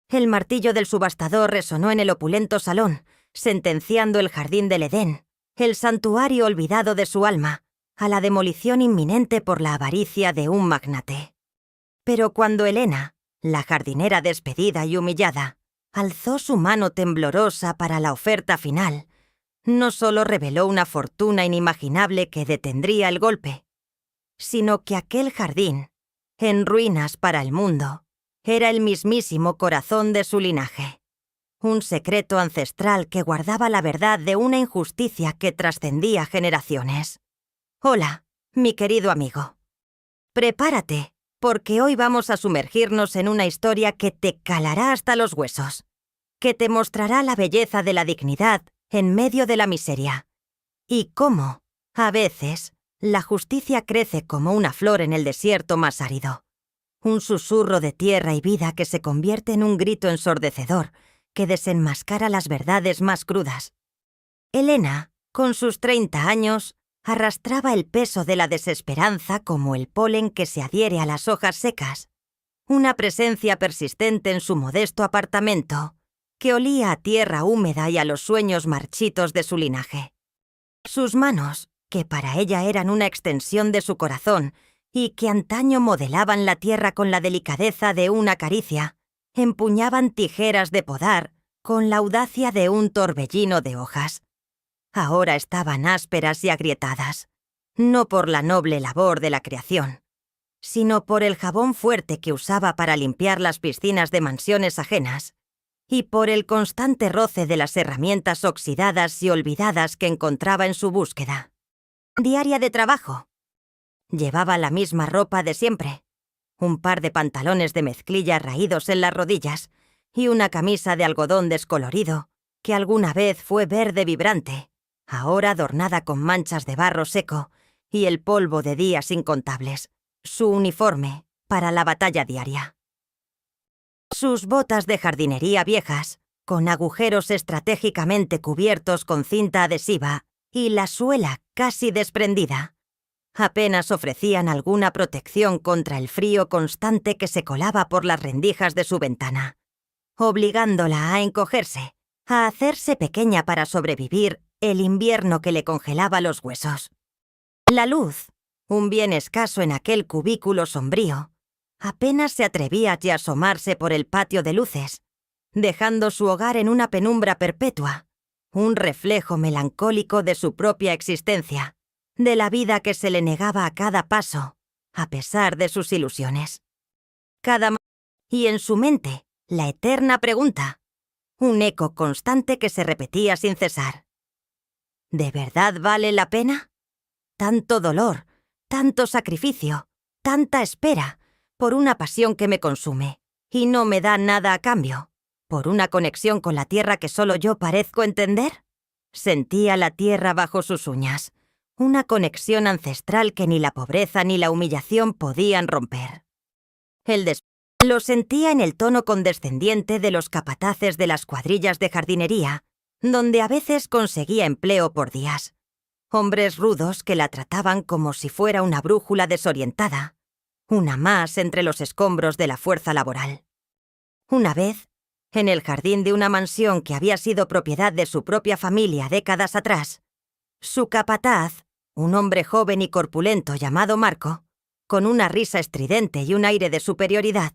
El martillo del subastador resonó en el opulento salón, sentenciando el jardín del Edén, el santuario olvidado de su alma, a la demolición inminente por la avaricia de un magnate. Pero cuando Helena, la jardinera despedida y humillada, alzó su mano temblorosa para la oferta final, no solo reveló una fortuna inimaginable que detendría el golpe, sino que aquel jardín, en ruinas para el mundo, era el mismísimo corazón de su linaje. Un secreto ancestral que guardaba la verdad de una injusticia que trascendía generaciones. Hola, mi querido amigo. Prepárate, porque hoy vamos a sumergirnos en una historia que te calará hasta los huesos, que te mostrará la belleza de la dignidad en medio de la miseria, y cómo, a veces, la justicia crece como una flor en el desierto más árido. Un susurro de tierra y vida que se convierte en un grito ensordecedor que desenmascara las verdades más crudas. Helena, con sus 30 años, arrastraba el peso de la desesperanza como el polen que se adhiere a las hojas secas, una presencia persistente en su modesto apartamento, que olía a tierra húmeda y a los sueños marchitos de su linaje. Sus manos, que para ella eran una extensión de su corazón y que antaño modelaban la tierra con la delicadeza de una caricia, empuñaban tijeras de podar con la audacia de un torbellino de hojas. Ahora estaban ásperas y agrietadas, no por la noble labor de la creación, sino por el jabón fuerte que usaba para limpiar las piscinas de mansiones ajenas, y por el constante roce de las herramientas oxidadas y olvidadas que encontraba en su búsqueda diaria de trabajo. Llevaba la misma ropa de siempre, un par de pantalones de mezclilla raídos en las rodillas y una camisa de algodón descolorido, que alguna vez fue verde vibrante, ahora adornada con manchas de barro seco y el polvo de días incontables, su uniforme para la batalla diaria. Sus botas de jardinería viejas, con agujeros estratégicamente cubiertos con cinta adhesiva y la suela casi desprendida, apenas ofrecían alguna protección contra el frío constante que se colaba por las rendijas de su ventana, obligándola a encogerse, a hacerse pequeña para sobrevivir el invierno que le congelaba los huesos. La luz, un bien escaso en aquel cubículo sombrío, apenas se atrevía a asomarse por el patio de luces, dejando su hogar en una penumbra perpetua, un reflejo melancólico de su propia existencia, de la vida que se le negaba a cada paso, a pesar de sus ilusiones. Y en su mente, la eterna pregunta, un eco constante que se repetía sin cesar. ¿De verdad vale la pena? Tanto dolor, tanto sacrificio, tanta espera, por una pasión que me consume, y no me da nada a cambio, por una conexión con la tierra que solo yo parezco entender. Sentía la tierra bajo sus uñas, una conexión ancestral que ni la pobreza ni la humillación podían romper. Lo sentía en el tono condescendiente de los capataces de las cuadrillas de jardinería, donde a veces conseguía empleo por días. Hombres rudos que la trataban como si fuera una brújula desorientada, una más entre los escombros de la fuerza laboral. Una vez, en el jardín de una mansión que había sido propiedad de su propia familia décadas atrás, su capataz, un hombre joven y corpulento llamado Marco, con una risa estridente y un aire de superioridad,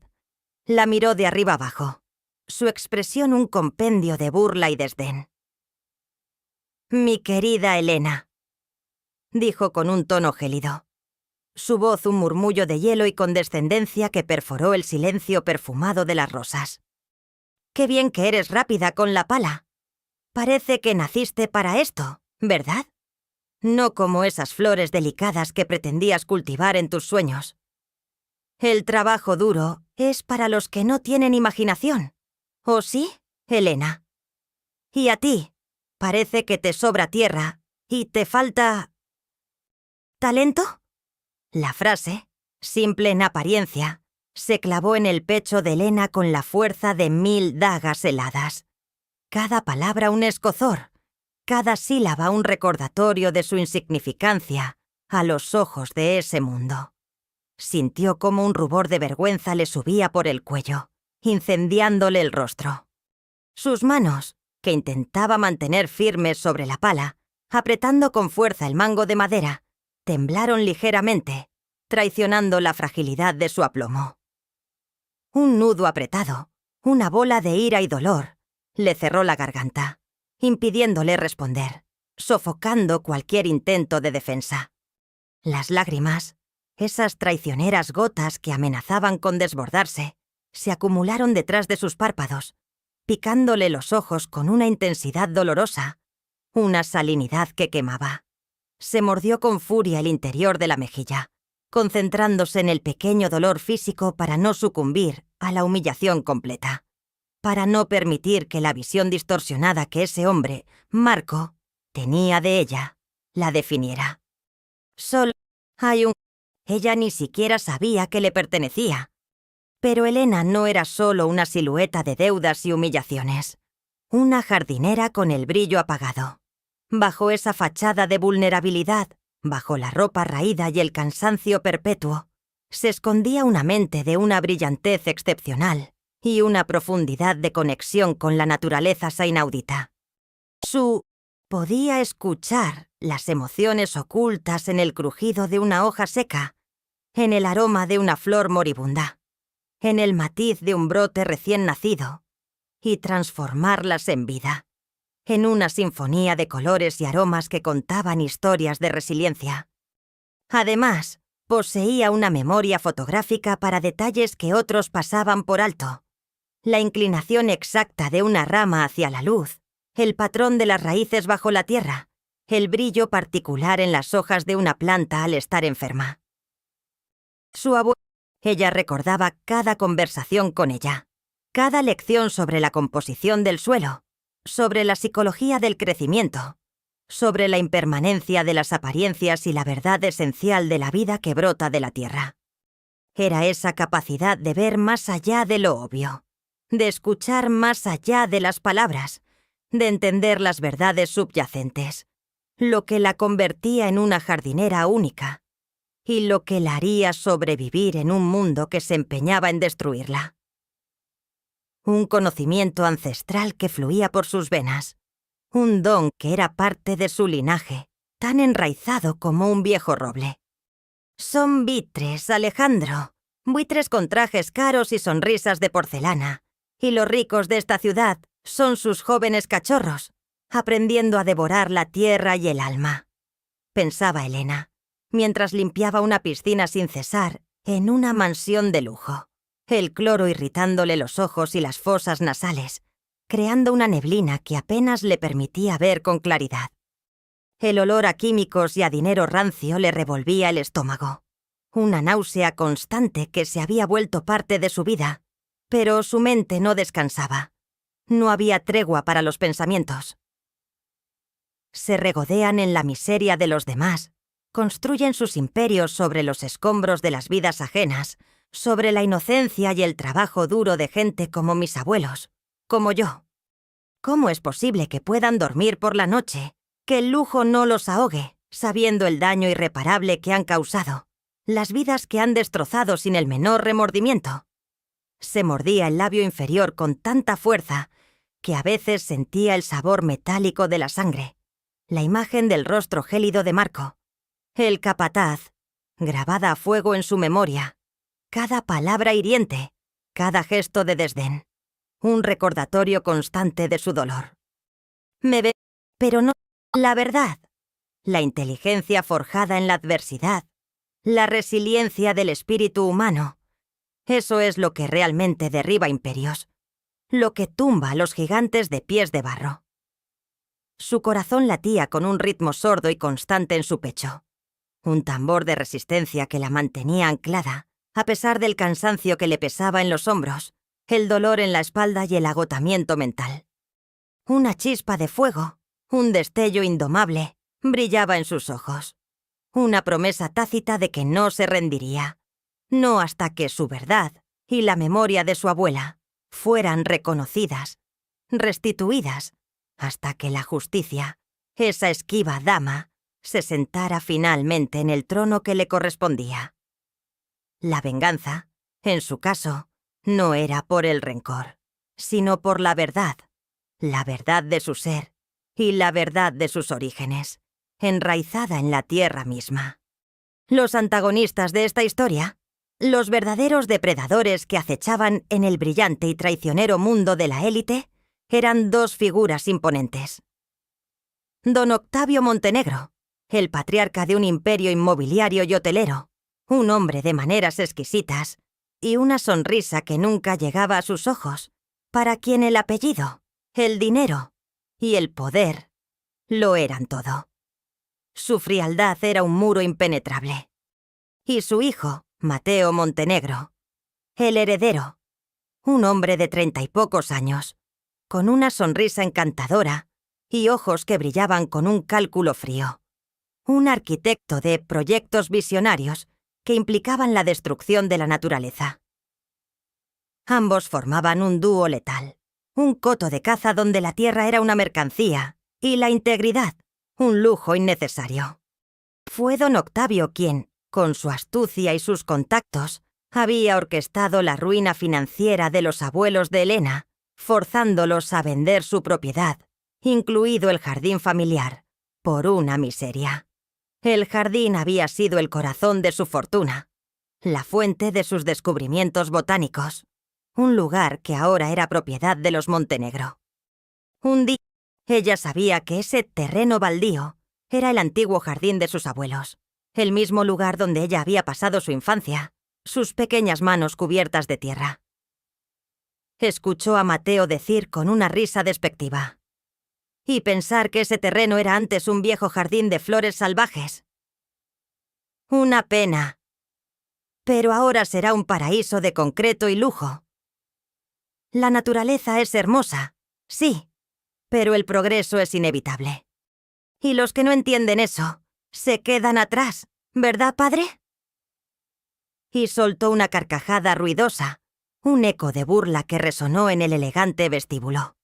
la miró de arriba abajo, su expresión un compendio de burla y desdén. «Mi querida Helena», dijo con un tono gélido, su voz un murmullo de hielo y condescendencia que perforó el silencio perfumado de las rosas. «Qué bien que eres rápida con la pala. Parece que naciste para esto, ¿verdad? No como esas flores delicadas que pretendías cultivar en tus sueños. El trabajo duro es para los que no tienen imaginación. ¿O sí, Helena? Y a ti, parece que te sobra tierra y te falta... ¿talento?» La frase, simple en apariencia, se clavó en el pecho de Helena con la fuerza de 1000 dagas heladas. Cada palabra un escozor, cada sílaba un recordatorio de su insignificancia a los ojos de ese mundo. Sintió como un rubor de vergüenza le subía por el cuello incendiándole el rostro. Sus manos, que intentaba mantener firmes sobre la pala, apretando con fuerza el mango de madera, temblaron ligeramente, traicionando la fragilidad de su aplomo. Un nudo apretado, una bola de ira y dolor, le cerró la garganta, impidiéndole responder, sofocando cualquier intento de defensa. Las lágrimas, esas traicioneras gotas que amenazaban con desbordarse, se acumularon detrás de sus párpados, picándole los ojos con una intensidad dolorosa, una salinidad que quemaba. Se mordió con furia el interior de la mejilla, concentrándose en el pequeño dolor físico para no sucumbir a la humillación completa, para no permitir que la visión distorsionada que ese hombre, Marco, tenía de ella, la definiera. Solo hay un... Ella ni siquiera sabía que le pertenecía. Pero Elena no era solo una silueta de deudas y humillaciones. Una jardinera con el brillo apagado. Bajo esa fachada de vulnerabilidad, bajo la ropa raída y el cansancio perpetuo, se escondía una mente de una brillantez excepcional y una profundidad de conexión con la naturaleza inaudita. Podía escuchar las emociones ocultas en el crujido de una hoja seca, en el aroma de una flor moribunda, en el matiz de un brote recién nacido, y transformarlas en vida, en una sinfonía de colores y aromas que contaban historias de resiliencia. Además, poseía una memoria fotográfica para detalles que otros pasaban por alto. La inclinación exacta de una rama hacia la luz, el patrón de las raíces bajo la tierra, el brillo particular en las hojas de una planta al estar enferma. Su abuela, ella recordaba cada conversación con ella, cada lección sobre la composición del suelo, sobre la psicología del crecimiento, sobre la impermanencia de las apariencias y la verdad esencial de la vida que brota de la tierra. Era esa capacidad de ver más allá de lo obvio, de escuchar más allá de las palabras, de entender las verdades subyacentes, lo que la convertía en una jardinera única y lo que la haría sobrevivir en un mundo que se empeñaba en destruirla. Un conocimiento ancestral que fluía por sus venas, un don que era parte de su linaje, tan enraizado como un viejo roble. Son buitres, Alejandro, buitres con trajes caros y sonrisas de porcelana, y los ricos de esta ciudad son sus jóvenes cachorros, aprendiendo a devorar la tierra y el alma, pensaba Elena, mientras limpiaba una piscina sin cesar en una mansión de lujo, el cloro irritándole los ojos y las fosas nasales, creando una neblina que apenas le permitía ver con claridad. El olor a químicos y a dinero rancio le revolvía el estómago, una náusea constante que se había vuelto parte de su vida, pero su mente no descansaba. No había tregua para los pensamientos. Se regodean en la miseria de los demás, construyen sus imperios sobre los escombros de las vidas ajenas, sobre la inocencia y el trabajo duro de gente como mis abuelos, como yo. ¿Cómo es posible que puedan dormir por la noche, que el lujo no los ahogue, sabiendo el daño irreparable que han causado, las vidas que han destrozado sin el menor remordimiento? Se mordía el labio inferior con tanta fuerza que a veces sentía el sabor metálico de la sangre, la imagen del rostro gélido de Marco, el capataz, grabada a fuego en su memoria, cada palabra hiriente, cada gesto de desdén, un recordatorio constante de su dolor. Me ve, pero no la verdad, la inteligencia forjada en la adversidad, la resiliencia del espíritu humano. Eso es lo que realmente derriba imperios, lo que tumba a los gigantes de pies de barro. Su corazón latía con un ritmo sordo y constante en su pecho, un tambor de resistencia que la mantenía anclada, a pesar del cansancio que le pesaba en los hombros, el dolor en la espalda y el agotamiento mental. Una chispa de fuego, un destello indomable, brillaba en sus ojos. Una promesa tácita de que no se rendiría, no hasta que su verdad y la memoria de su abuela fueran reconocidas, restituidas, hasta que la justicia, esa esquiva dama, se sentara finalmente en el trono que le correspondía. La venganza, en su caso, No era por el rencor, sino por la verdad de su ser y la verdad de sus orígenes, enraizada en la tierra misma. Los antagonistas de esta historia, los verdaderos depredadores que acechaban en el brillante y traicionero mundo de la élite, eran dos figuras imponentes. Don Octavio Montenegro, el patriarca de un imperio inmobiliario y hotelero, un hombre de maneras exquisitas y una sonrisa que nunca llegaba a sus ojos, para quien el apellido, el dinero y el poder lo eran todo. Su frialdad era un muro impenetrable. Y su hijo, Mateo Montenegro, el heredero, un hombre de 30 y pocos años, con una sonrisa encantadora y ojos que brillaban con un cálculo frío. Un arquitecto de proyectos visionarios que implicaban la destrucción de la naturaleza. Ambos formaban un dúo letal, un coto de caza donde la tierra era una mercancía y la integridad un lujo innecesario. Fue don Octavio quien, con su astucia y sus contactos, había orquestado la ruina financiera de los abuelos de Elena, forzándolos a vender su propiedad, incluido el jardín familiar, por una miseria. El jardín había sido el corazón de su fortuna, la fuente de sus descubrimientos botánicos, un lugar que ahora era propiedad de los Montenegro. Un día, ella sabía que ese terreno baldío era el antiguo jardín de sus abuelos, el mismo lugar donde ella había pasado su infancia, sus pequeñas manos cubiertas de tierra. Escuchó a Mateo decir con una risa despectiva: «Y pensar que ese terreno era antes un viejo jardín de flores salvajes. Una pena. Pero ahora será un paraíso de concreto y lujo. La naturaleza es hermosa, sí, pero el progreso es inevitable. Y los que no entienden eso, se quedan atrás, ¿verdad, padre?» Y soltó una carcajada ruidosa, un eco de burla que resonó en el elegante vestíbulo.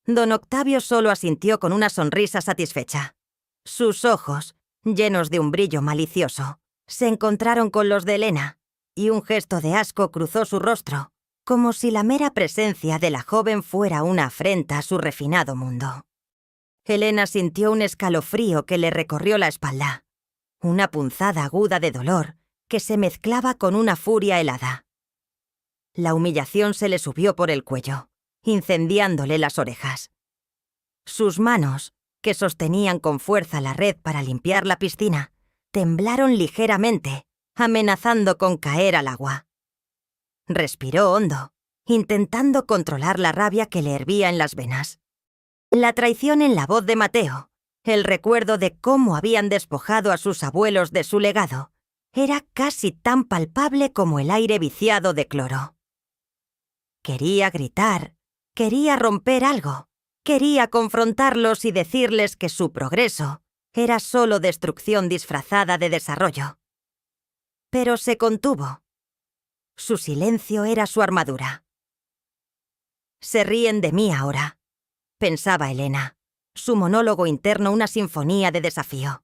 Don Octavio solo asintió con una sonrisa satisfecha. Sus ojos, llenos de un brillo malicioso, se encontraron con los de Elena, y un gesto de asco cruzó su rostro, como si la mera presencia de la joven fuera una afrenta a su refinado mundo. Elena sintió un escalofrío que le recorrió la espalda, una punzada aguda de dolor que se mezclaba con una furia helada. La humillación se le subió por el cuello, incendiándole las orejas. Sus manos, que sostenían con fuerza la red para limpiar la piscina, temblaron ligeramente, amenazando con caer al agua. Respiró hondo, intentando controlar la rabia que le hervía en las venas. La traición en la voz de Mateo, el recuerdo de cómo habían despojado a sus abuelos de su legado, era casi tan palpable como el aire viciado de cloro. Quería gritar, quería romper algo, quería confrontarlos y decirles que su progreso era solo destrucción disfrazada de desarrollo. Pero se contuvo. Su silencio era su armadura. «Se ríen de mí ahora», pensaba Elena, su monólogo interno una sinfonía de desafío.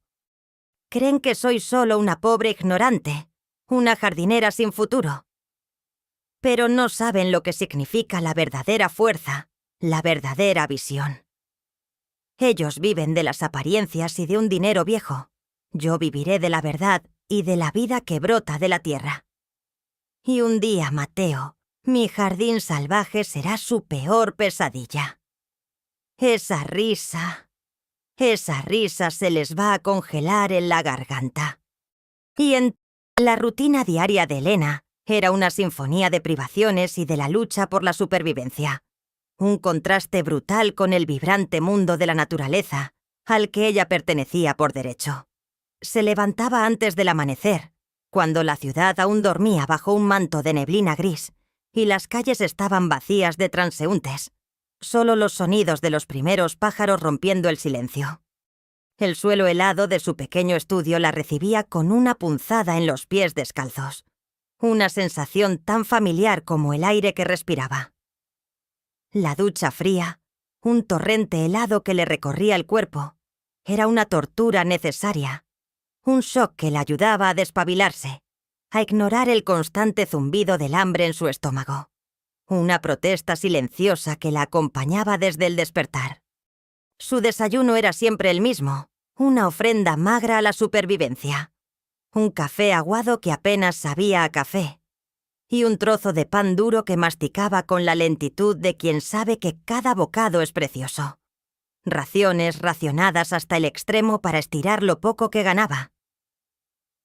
«Creen que soy solo una pobre ignorante, una jardinera sin futuro. Pero no saben lo que significa la verdadera fuerza, la verdadera visión. Ellos viven de las apariencias y de un dinero viejo. Yo viviré de la verdad y de la vida que brota de la tierra. Y un día, Mateo, mi jardín salvaje será su peor pesadilla. Esa risa se les va a congelar en la garganta». Y en la rutina diaria de Elena era una sinfonía de privaciones y de la lucha por la supervivencia. Un contraste brutal con el vibrante mundo de la naturaleza, al que ella pertenecía por derecho. Se levantaba antes del amanecer, cuando la ciudad aún dormía bajo un manto de neblina gris, y las calles estaban vacías de transeúntes. Solo los sonidos de los primeros pájaros rompiendo el silencio. El suelo helado de su pequeño estudio la recibía con una punzada en los pies descalzos. Una sensación tan familiar como el aire que respiraba. La ducha fría, un torrente helado que le recorría el cuerpo, era una tortura necesaria. Un shock que le ayudaba a despabilarse, a ignorar el constante zumbido del hambre en su estómago. Una protesta silenciosa que la acompañaba desde el despertar. Su desayuno era siempre el mismo, una ofrenda magra a la supervivencia. Un café aguado que apenas sabía a café, y un trozo de pan duro que masticaba con la lentitud de quien sabe que cada bocado es precioso. Raciones racionadas hasta el extremo para estirar lo poco que ganaba.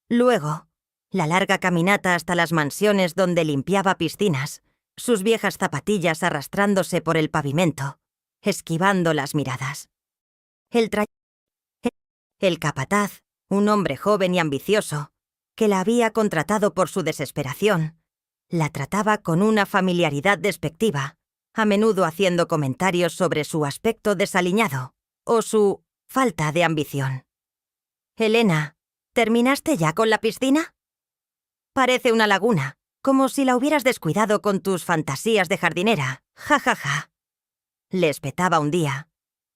Luego, la larga caminata hasta las mansiones donde limpiaba piscinas, sus viejas zapatillas arrastrándose por el pavimento, esquivando las miradas. El capataz, un hombre joven y ambicioso, que la había contratado por su desesperación, la trataba con una familiaridad despectiva, a menudo haciendo comentarios sobre su aspecto desaliñado o su falta de ambición. «Elena, ¿terminaste ya con la piscina? Parece una laguna, como si la hubieras descuidado con tus fantasías de jardinera. Ja, ja, ja». Le espetaba un día,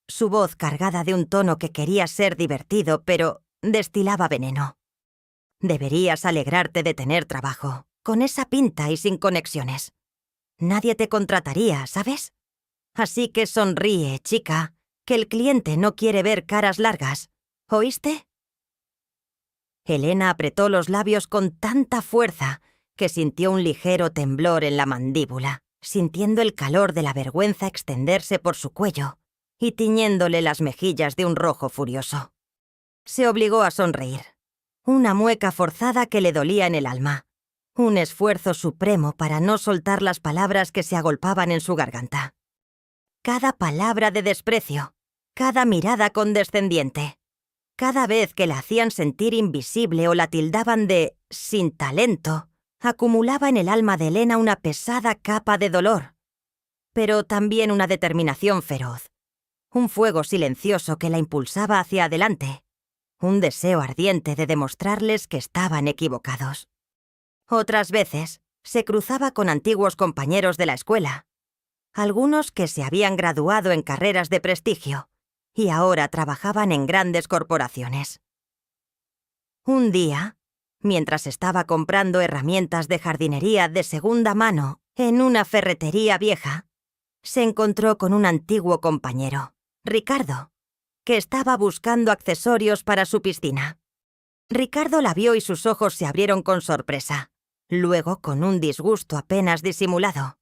su voz cargada de un tono que quería ser divertido, pero destilaba veneno. «Deberías alegrarte de tener trabajo, con esa pinta y sin conexiones. Nadie te contrataría, ¿sabes? Así que sonríe, chica, que el cliente no quiere ver caras largas. ¿Oíste?» Elena apretó los labios con tanta fuerza que sintió un ligero temblor en la mandíbula, sintiendo el calor de la vergüenza extenderse por su cuello y tiñéndole las mejillas de un rojo furioso. Se obligó a sonreír. Una mueca forzada que le dolía en el alma. Un esfuerzo supremo para no soltar las palabras que se agolpaban en su garganta. Cada palabra de desprecio, cada mirada condescendiente, cada vez que la hacían sentir invisible o la tildaban de sin talento, acumulaba en el alma de Elena una pesada capa de dolor, pero también una determinación feroz, un fuego silencioso que la impulsaba hacia adelante, un deseo ardiente de demostrarles que estaban equivocados. Otras veces se cruzaba con antiguos compañeros de la escuela, algunos que se habían graduado en carreras de prestigio y ahora trabajaban en grandes corporaciones. Un día, mientras estaba comprando herramientas de jardinería de segunda mano en una ferretería vieja, se encontró con un antiguo compañero, Ricardo, que estaba buscando accesorios para su piscina. Ricardo la vio y sus ojos se abrieron con sorpresa, luego con un disgusto apenas disimulado.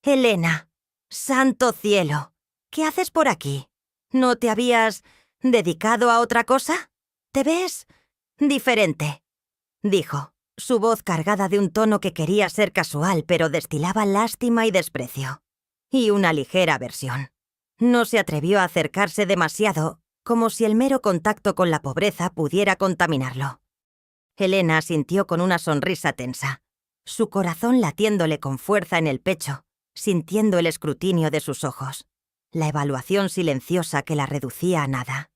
«Elena, santo cielo, ¿qué haces por aquí? ¿No te habías dedicado a otra cosa? ¿Te ves diferente?», dijo, su voz cargada de un tono que quería ser casual, pero destilaba lástima y desprecio, y una ligera aversión. No se atrevió a acercarse demasiado, como si el mero contacto con la pobreza pudiera contaminarlo. Elena sintió con una sonrisa tensa, su corazón latiéndole con fuerza en el pecho, sintiendo el escrutinio de sus ojos, la evaluación silenciosa que la reducía a nada.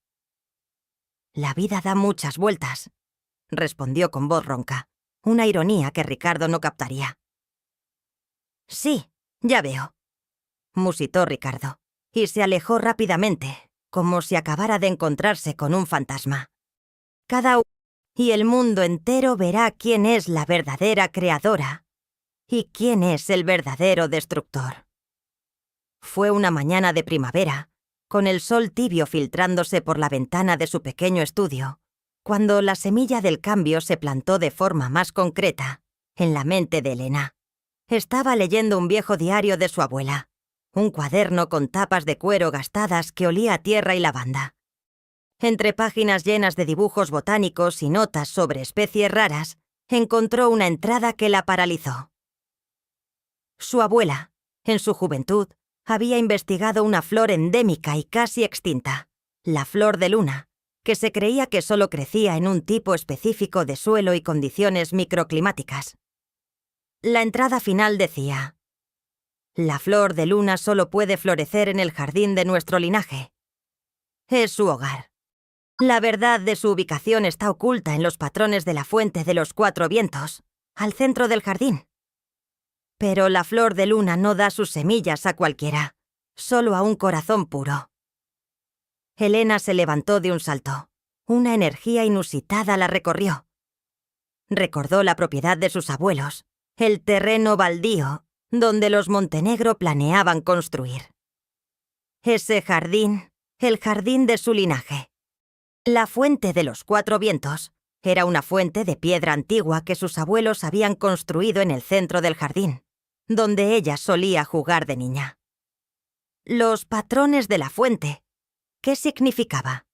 «La vida da muchas vueltas», respondió con voz ronca, una ironía que Ricardo no captaría. «Sí, ya veo», musitó Ricardo, y se alejó rápidamente, como si acabara de encontrarse con un fantasma. «Cada uno y el mundo entero verá quién es la verdadera creadora y quién es el verdadero destructor». Fue una mañana de primavera, con el sol tibio filtrándose por la ventana de su pequeño estudio, cuando la semilla del cambio se plantó de forma más concreta en la mente de Elena. Estaba leyendo un viejo diario de su abuela, un cuaderno con tapas de cuero gastadas que olía a tierra y lavanda. Entre páginas llenas de dibujos botánicos y notas sobre especies raras, encontró una entrada que la paralizó. Su abuela, en su juventud, había investigado una flor endémica y casi extinta, la flor de luna, que se creía que solo crecía en un tipo específico de suelo y condiciones microclimáticas. La entrada final decía: «La flor de luna solo puede florecer en el jardín de nuestro linaje. Es su hogar. La verdad de su ubicación está oculta en los patrones de la fuente de los 4 vientos, al centro del jardín. Pero la flor de luna no da sus semillas a cualquiera, solo a un corazón puro». Elena se levantó de un salto. Una energía inusitada la recorrió. Recordó la propiedad de sus abuelos, el terreno baldío, donde los Montenegro planeaban construir. Ese jardín, el jardín de su linaje. La fuente de los 4 vientos era una fuente de piedra antigua que sus abuelos habían construido en el centro del jardín, donde ella solía jugar de niña. Los patrones de la fuente. ¿Qué significaba?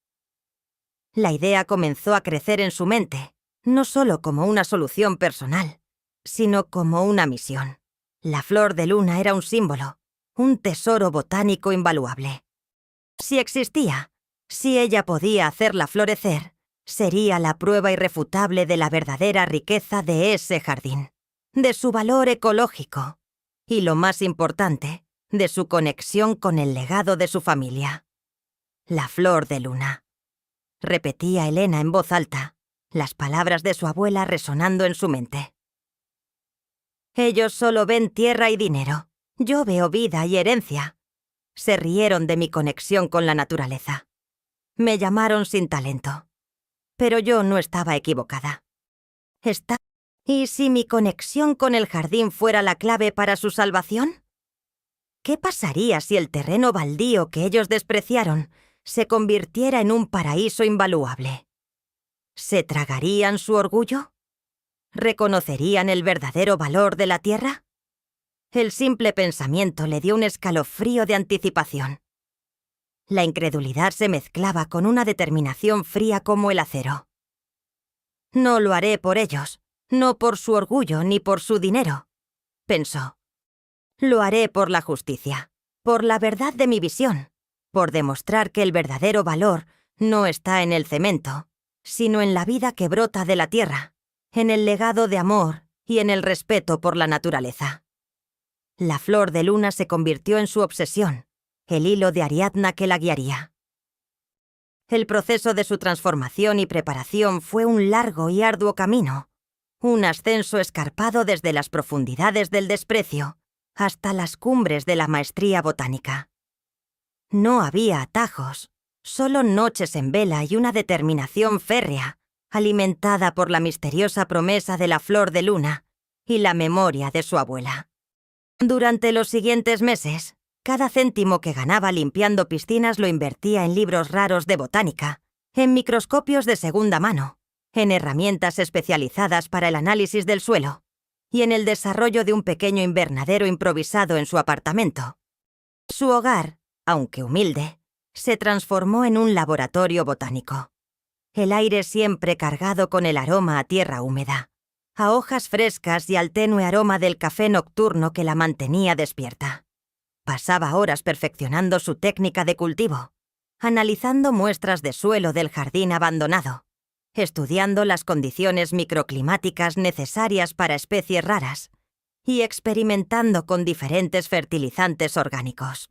La idea comenzó a crecer en su mente, no solo como una solución personal, sino como una misión. La flor de luna era un símbolo, un tesoro botánico invaluable. Si existía, si ella podía hacerla florecer, sería la prueba irrefutable de la verdadera riqueza de ese jardín, de su valor ecológico y, lo más importante, de su conexión con el legado de su familia. La flor de luna. Repetía Elena en voz alta, las palabras de su abuela resonando en su mente. Ellos solo ven tierra y dinero. Yo veo vida y herencia. Se rieron de mi conexión con la naturaleza. Me llamaron sin talento. Pero yo no estaba equivocada. ¿Y si mi conexión con el jardín fuera la clave para su salvación? ¿Qué pasaría si el terreno baldío que ellos despreciaron se convirtiera en un paraíso invaluable? ¿Se tragarían su orgullo? ¿Reconocerían el verdadero valor de la tierra? El simple pensamiento le dio un escalofrío de anticipación. La incredulidad se mezclaba con una determinación fría como el acero. No lo haré por ellos, no por su orgullo ni por su dinero, pensó. Lo haré por la justicia, por la verdad de mi visión, por demostrar que el verdadero valor no está en el cemento, sino en la vida que brota de la tierra, en el legado de amor y en el respeto por la naturaleza. La flor de luna se convirtió en su obsesión, el hilo de Ariadna que la guiaría. El proceso de su transformación y preparación fue un largo y arduo camino, un ascenso escarpado desde las profundidades del desprecio hasta las cumbres de la maestría botánica. No había atajos, solo noches en vela y una determinación férrea, alimentada por la misteriosa promesa de la flor de luna y la memoria de su abuela. Durante los siguientes meses, cada céntimo que ganaba limpiando piscinas lo invertía en libros raros de botánica, en microscopios de segunda mano, en herramientas especializadas para el análisis del suelo y en el desarrollo de un pequeño invernadero improvisado en su apartamento. Su hogar, aunque humilde, se transformó en un laboratorio botánico. El aire siempre cargado con el aroma a tierra húmeda, a hojas frescas y al tenue aroma del café nocturno que la mantenía despierta. Pasaba horas perfeccionando su técnica de cultivo, analizando muestras de suelo del jardín abandonado, estudiando las condiciones microclimáticas necesarias para especies raras y experimentando con diferentes fertilizantes orgánicos.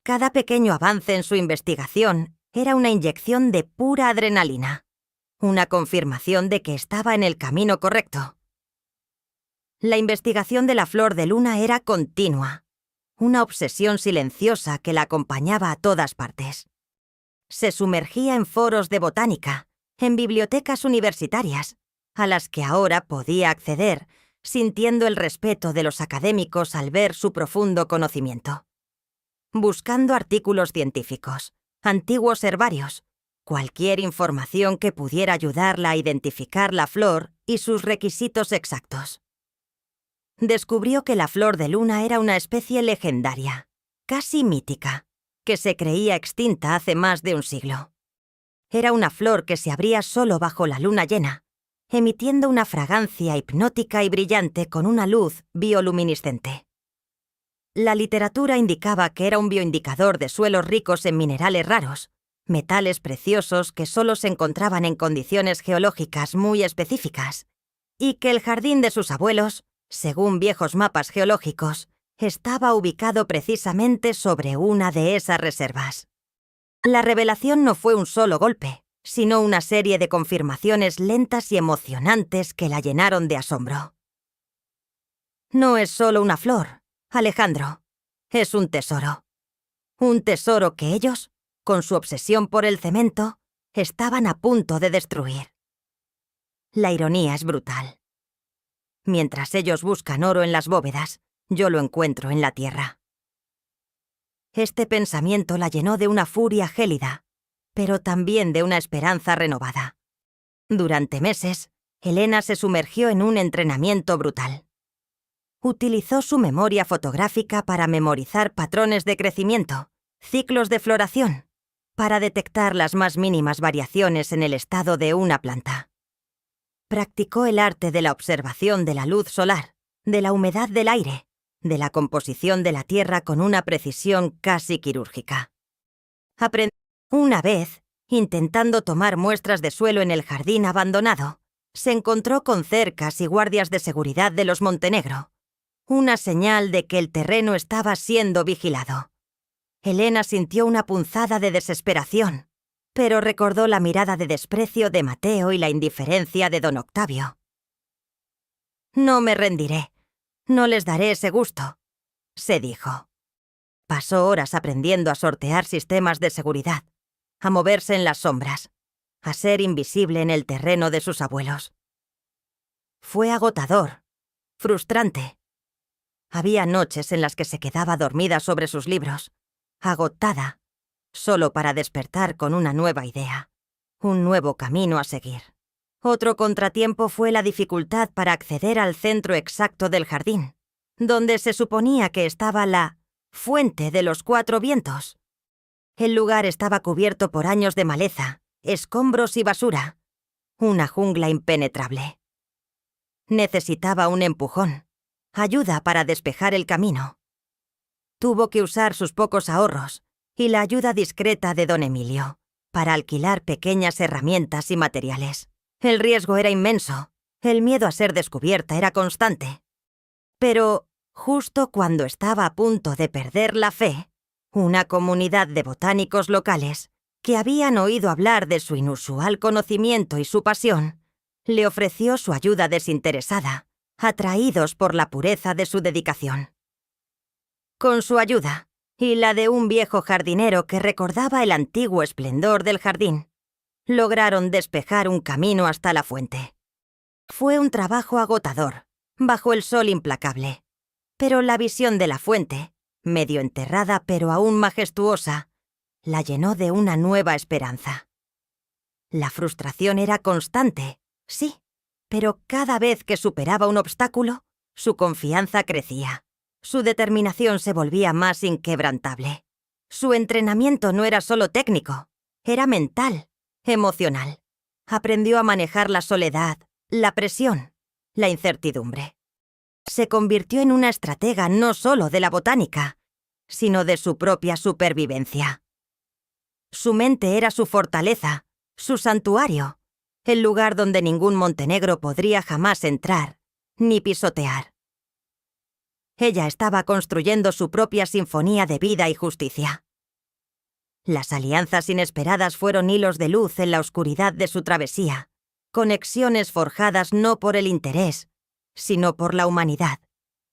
Cada pequeño avance en su investigación era una inyección de pura adrenalina, una confirmación de que estaba en el camino correcto. La investigación de la flor de luna era continua, una obsesión silenciosa que la acompañaba a todas partes. Se sumergía en foros de botánica, en bibliotecas universitarias, a las que ahora podía acceder, sintiendo el respeto de los académicos al ver su profundo conocimiento. Buscando artículos científicos, antiguos herbarios, cualquier información que pudiera ayudarla a identificar la flor y sus requisitos exactos. Descubrió que la flor de luna era una especie legendaria, casi mítica, que se creía extinta hace más de un siglo. Era una flor que se abría solo bajo la luna llena, emitiendo una fragancia hipnótica y brillante con una luz bioluminiscente. La literatura indicaba que era un bioindicador de suelos ricos en minerales raros, metales preciosos que solo se encontraban en condiciones geológicas muy específicas, y que el jardín de sus abuelos, según viejos mapas geológicos, estaba ubicado precisamente sobre una de esas reservas. La revelación no fue un solo golpe, sino una serie de confirmaciones lentas y emocionantes que la llenaron de asombro. No es solo una flor, Alejandro, es un tesoro. Un tesoro que ellos, con su obsesión por el cemento, estaban a punto de destruir. La ironía es brutal. Mientras ellos buscan oro en las bóvedas, yo lo encuentro en la tierra. Este pensamiento la llenó de una furia gélida, pero también de una esperanza renovada. Durante meses, Helena se sumergió en un entrenamiento brutal. Utilizó su memoria fotográfica para memorizar patrones de crecimiento, ciclos de floración, para detectar las más mínimas variaciones en el estado de una planta. Practicó el arte de la observación de la luz solar, de la humedad del aire, de la composición de la tierra con una precisión casi quirúrgica. Una vez, intentando tomar muestras de suelo en el jardín abandonado, se encontró con cercas y guardias de seguridad de los Montenegro, una señal de que el terreno estaba siendo vigilado. Helena sintió una punzada de desesperación, pero recordó la mirada de desprecio de Mateo y la indiferencia de don Octavio. «No me rendiré. No les daré ese gusto», se dijo. Pasó horas aprendiendo a sortear sistemas de seguridad, a moverse en las sombras, a ser invisible en el terreno de sus abuelos. Fue agotador, frustrante. Había noches en las que se quedaba dormida sobre sus libros, agotada, solo para despertar con una nueva idea, un nuevo camino a seguir. Otro contratiempo fue la dificultad para acceder al centro exacto del jardín, donde se suponía que estaba la fuente de los 4 vientos. El lugar estaba cubierto por años de maleza, escombros y basura, una jungla impenetrable. Necesitaba un empujón, ayuda para despejar el camino. Tuvo que usar sus pocos ahorros y la ayuda discreta de don Emilio para alquilar pequeñas herramientas y materiales. El riesgo era inmenso, el miedo a ser descubierta era constante. Pero, justo cuando estaba a punto de perder la fe, una comunidad de botánicos locales, que habían oído hablar de su inusual conocimiento y su pasión, le ofreció su ayuda desinteresada, atraídos por la pureza de su dedicación. Con su ayuda, y la de un viejo jardinero que recordaba el antiguo esplendor del jardín, lograron despejar un camino hasta la fuente. Fue un trabajo agotador, bajo el sol implacable, pero la visión de la fuente, medio enterrada pero aún majestuosa, la llenó de una nueva esperanza. La frustración era constante, sí, pero cada vez que superaba un obstáculo, su confianza crecía. Su determinación se volvía más inquebrantable. Su entrenamiento no era solo técnico, era mental, emocional. Aprendió a manejar la soledad, la presión, la incertidumbre. Se convirtió en una estratega no solo de la botánica, sino de su propia supervivencia. Su mente era su fortaleza, su santuario, el lugar donde ningún montenegro podría jamás entrar, ni pisotear. Ella estaba construyendo su propia sinfonía de vida y justicia. Las alianzas inesperadas fueron hilos de luz en la oscuridad de su travesía, conexiones forjadas no por el interés, sino por la humanidad,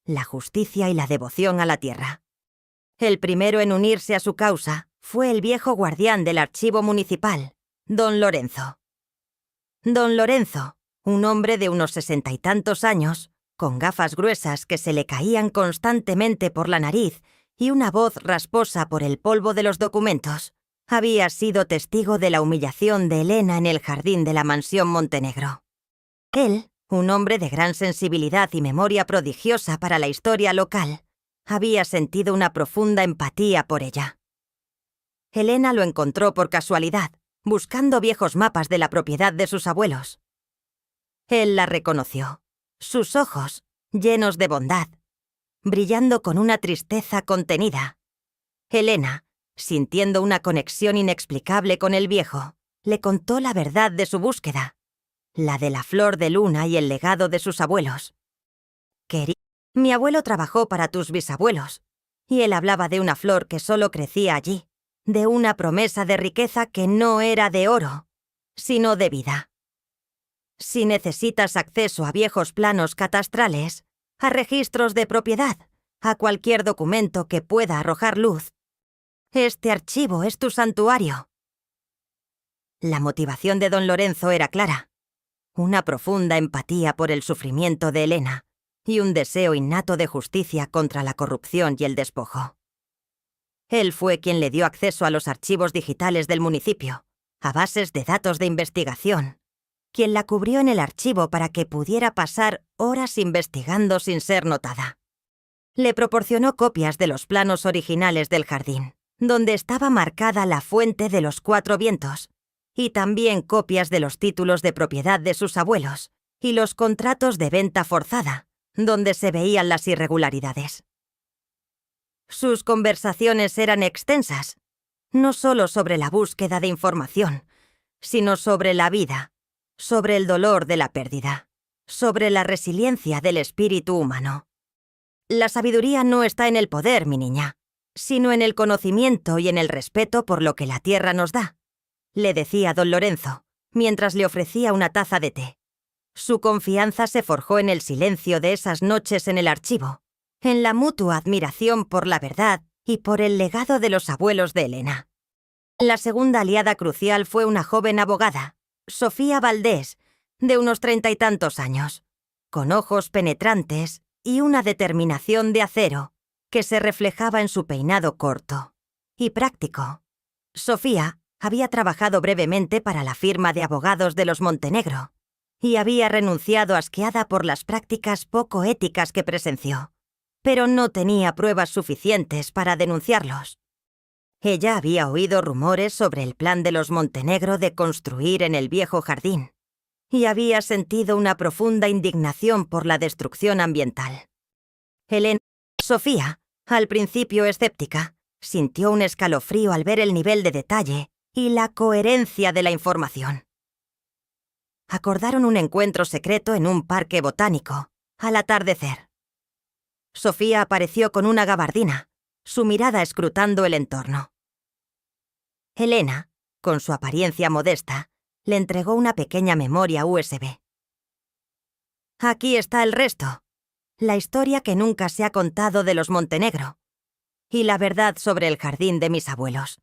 la justicia y la devoción a la tierra. El primero en unirse a su causa fue el viejo guardián del archivo municipal, don Lorenzo. Don Lorenzo, un hombre de unos 60 y tantos años, con gafas gruesas que se le caían constantemente por la nariz y una voz rasposa por el polvo de los documentos, había sido testigo de la humillación de Helena en el jardín de la mansión Montenegro. Él, un hombre de gran sensibilidad y memoria prodigiosa para la historia local, había sentido una profunda empatía por ella. Helena lo encontró por casualidad, buscando viejos mapas de la propiedad de sus abuelos. Él la reconoció. Sus ojos, llenos de bondad, brillando con una tristeza contenida. Helena, sintiendo una conexión inexplicable con el viejo, le contó la verdad de su búsqueda, la de la flor de luna y el legado de sus abuelos. Mi abuelo trabajó para tus bisabuelos, y él hablaba de una flor que solo crecía allí, de una promesa de riqueza que no era de oro, sino de vida. Si necesitas acceso a viejos planos catastrales, a registros de propiedad, a cualquier documento que pueda arrojar luz, este archivo es tu santuario. La motivación de don Lorenzo era clara. una profunda empatía por el sufrimiento de Elena y un deseo innato de justicia contra la corrupción y el despojo. Él fue quien le dio acceso a los archivos digitales del municipio, a bases de datos de investigación, quien la cubrió en el archivo para que pudiera pasar horas investigando sin ser notada. Le proporcionó copias de los planos originales del jardín, donde estaba marcada la fuente de los 4 vientos, y también copias de los títulos de propiedad de sus abuelos y los contratos de venta forzada, donde se veían las irregularidades. Sus conversaciones eran extensas, no solo sobre la búsqueda de información, sino sobre la vida, sobre el dolor de la pérdida, sobre la resiliencia del espíritu humano. La sabiduría no está en el poder, mi niña, sino en el conocimiento y en el respeto por lo que la tierra nos da, le decía don Lorenzo, mientras le ofrecía una taza de té. Su confianza se forjó en el silencio de esas noches en el archivo, en la mutua admiración por la verdad y por el legado de los abuelos de Elena. La segunda aliada crucial fue una joven abogada, Sofía Valdés, de unos 30 y tantos años, con ojos penetrantes y una determinación de acero que se reflejaba en su peinado corto y práctico. Sofía había trabajado brevemente para la firma de abogados de los Montenegro y había renunciado asqueada por las prácticas poco éticas que presenció, pero no tenía pruebas suficientes para denunciarlos. Ella había oído rumores sobre el plan de los Montenegro de construir en el viejo jardín y había sentido una profunda indignación por la destrucción ambiental. Sofía, al principio escéptica, sintió un escalofrío al ver el nivel de detalle y la coherencia de la información. Acordaron un encuentro secreto en un parque botánico, al atardecer. Sofía apareció con una gabardina, su mirada escrutando el entorno. Elena, con su apariencia modesta, le entregó una pequeña memoria USB. Aquí está el resto, la historia que nunca se ha contado de los Montenegro, y la verdad sobre el jardín de mis abuelos,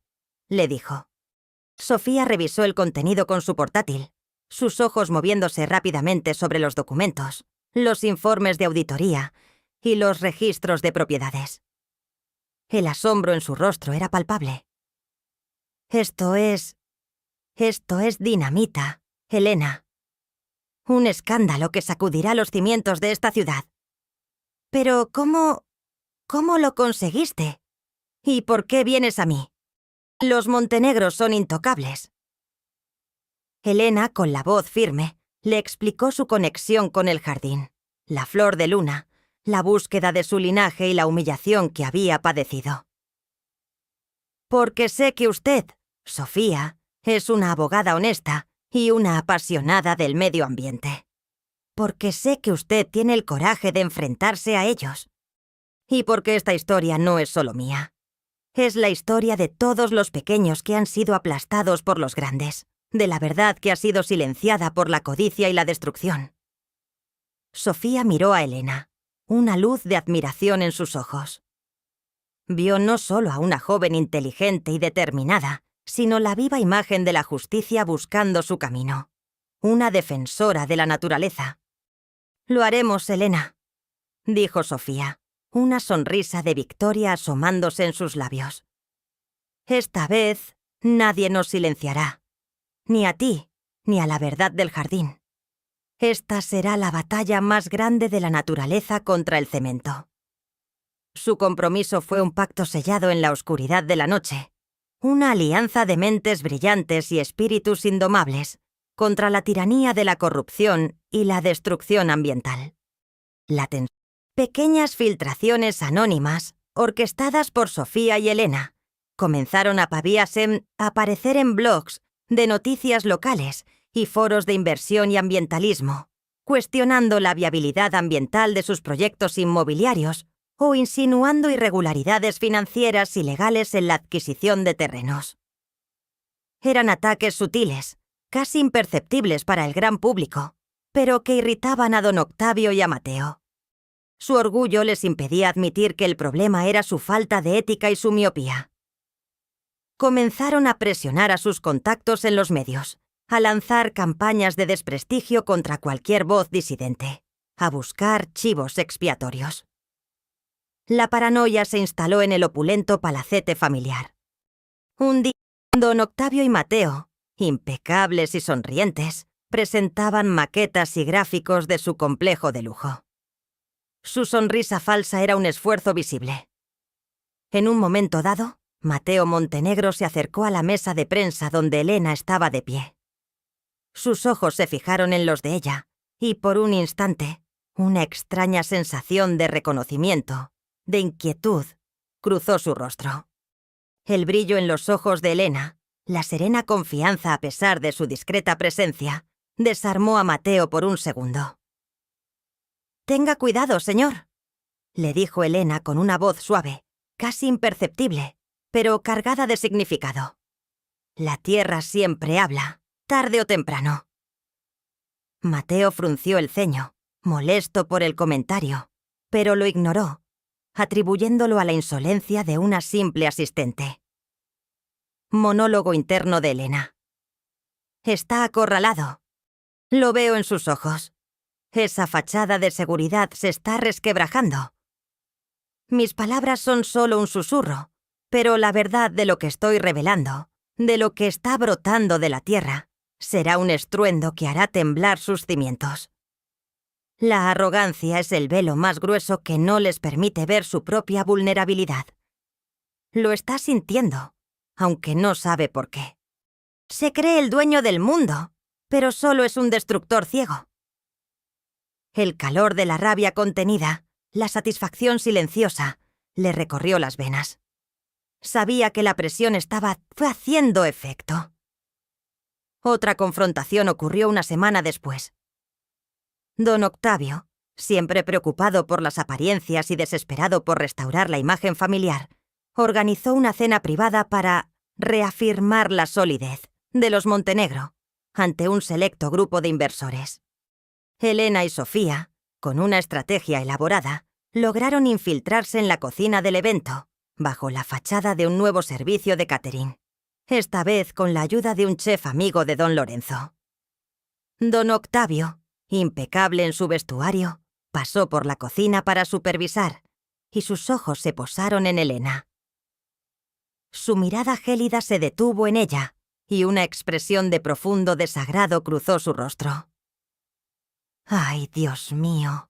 le dijo. Sofía revisó el contenido con su portátil, sus ojos moviéndose rápidamente sobre los documentos, los informes de auditoría y los registros de propiedades. El asombro en su rostro era palpable. Esto es dinamita, Elena. Un escándalo que sacudirá los cimientos de esta ciudad. Pero ¿cómo lo conseguiste? ¿Y por qué vienes a mí? Los Montenegros son intocables. Elena, con la voz firme, le explicó su conexión con el jardín, la flor de luna, la búsqueda de su linaje y la humillación que había padecido. Porque sé que usted, Sofía, es una abogada honesta y una apasionada del medio ambiente. Porque sé que usted tiene el coraje de enfrentarse a ellos. Y porque esta historia no es solo mía. Es la historia de todos los pequeños que han sido aplastados por los grandes, de la verdad que ha sido silenciada por la codicia y la destrucción. Sofía miró a Elena, una luz de admiración en sus ojos. Vio no solo a una joven inteligente y determinada, sino la viva imagen de la justicia buscando su camino, una defensora de la naturaleza. «Lo haremos, Elena», dijo Sofía, una sonrisa de victoria asomándose en sus labios. «Esta vez nadie nos silenciará, ni a ti, ni a la verdad del jardín. Esta será la batalla más grande de la naturaleza contra el cemento». Su compromiso fue un pacto sellado en la oscuridad de la noche, una alianza de mentes brillantes y espíritus indomables contra la tiranía de la corrupción y la destrucción ambiental. Pequeñas filtraciones anónimas, orquestadas por Sofía y Elena, comenzaron a aparecer en blogs de noticias locales y foros de inversión y ambientalismo, cuestionando la viabilidad ambiental de sus proyectos inmobiliarios o insinuando irregularidades financieras y legales en la adquisición de terrenos. Eran ataques sutiles, casi imperceptibles para el gran público, pero que irritaban a don Octavio y a Mateo. Su orgullo les impedía admitir que el problema era su falta de ética y su miopía. Comenzaron a presionar a sus contactos en los medios, a lanzar campañas de desprestigio contra cualquier voz disidente, a buscar chivos expiatorios. La paranoia se instaló en el opulento palacete familiar. Un día, don Octavio y Mateo, impecables y sonrientes, presentaban maquetas y gráficos de su complejo de lujo. Su sonrisa falsa era un esfuerzo visible. En un momento dado, Mateo Montenegro se acercó a la mesa de prensa donde Elena estaba de pie. Sus ojos se fijaron en los de ella, y por un instante, una extraña sensación de reconocimiento, de inquietud, cruzó su rostro. El brillo en los ojos de Elena, la serena confianza a pesar de su discreta presencia, desarmó a Mateo por un segundo. «Tenga cuidado, señor», le dijo Elena con una voz suave, casi imperceptible, pero cargada de significado. «La tierra siempre habla, tarde o temprano». Mateo frunció el ceño, molesto por el comentario, pero lo ignoró, atribuyéndolo a la insolencia de una simple asistente. Monólogo interno de Elena. Está acorralado. Lo veo en sus ojos. Esa fachada de seguridad se está resquebrajando. Mis palabras son solo un susurro, pero la verdad de lo que estoy revelando, de lo que está brotando de la tierra, será un estruendo que hará temblar sus cimientos. La arrogancia es el velo más grueso que no les permite ver su propia vulnerabilidad. Lo está sintiendo, aunque no sabe por qué. Se cree el dueño del mundo, pero solo es un destructor ciego. El calor de la rabia contenida, la satisfacción silenciosa, le recorrió las venas. Sabía que la presión estaba haciendo efecto. Otra confrontación ocurrió una semana después. Don Octavio, siempre preocupado por las apariencias y desesperado por restaurar la imagen familiar, organizó una cena privada para reafirmar la solidez de los Montenegro ante un selecto grupo de inversores. Elena y Sofía, con una estrategia elaborada, lograron infiltrarse en la cocina del evento, bajo la fachada de un nuevo servicio de catering, esta vez con la ayuda de un chef amigo de don Lorenzo. Don Octavio, impecable en su vestuario, pasó por la cocina para supervisar, y sus ojos se posaron en Elena. Su mirada gélida se detuvo en ella, y una expresión de profundo desagrado cruzó su rostro. ¡Ay, Dios mío!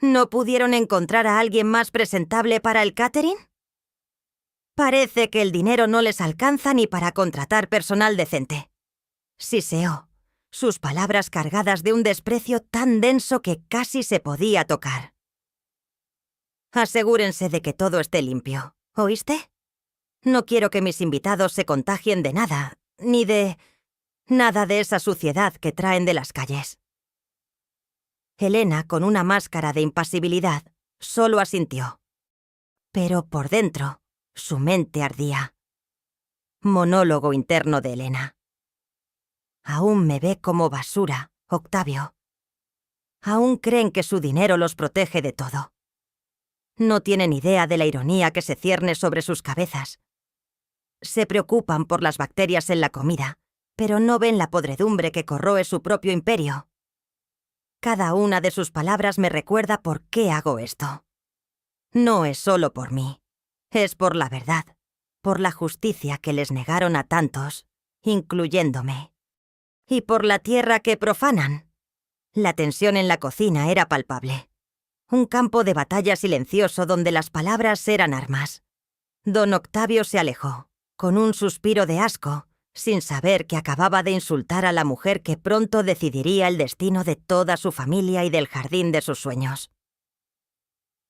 ¿No pudieron encontrar a alguien más presentable para el catering? Parece que el dinero no les alcanza ni para contratar personal decente. Siseó, sus palabras cargadas de un desprecio tan denso que casi se podía tocar. Asegúrense de que todo esté limpio, ¿oíste? No quiero que mis invitados se contagien de nada, ni de nada de esa suciedad que traen de las calles. Elena, con una máscara de impasibilidad, solo asintió. Pero por dentro, su mente ardía. Monólogo interno de Elena. Aún me ve como basura, Octavio. Aún creen que su dinero los protege de todo. No tienen idea de la ironía que se cierne sobre sus cabezas. Se preocupan por las bacterias en la comida, pero no ven la podredumbre que corroe su propio imperio. Cada una de sus palabras me recuerda por qué hago esto. No es solo por mí, es por la verdad, por la justicia que les negaron a tantos, incluyéndome. Y por la tierra que profanan. La tensión en la cocina era palpable. Un campo de batalla silencioso donde las palabras eran armas. Don Octavio se alejó, con un suspiro de asco, sin saber que acababa de insultar a la mujer que pronto decidiría el destino de toda su familia y del jardín de sus sueños.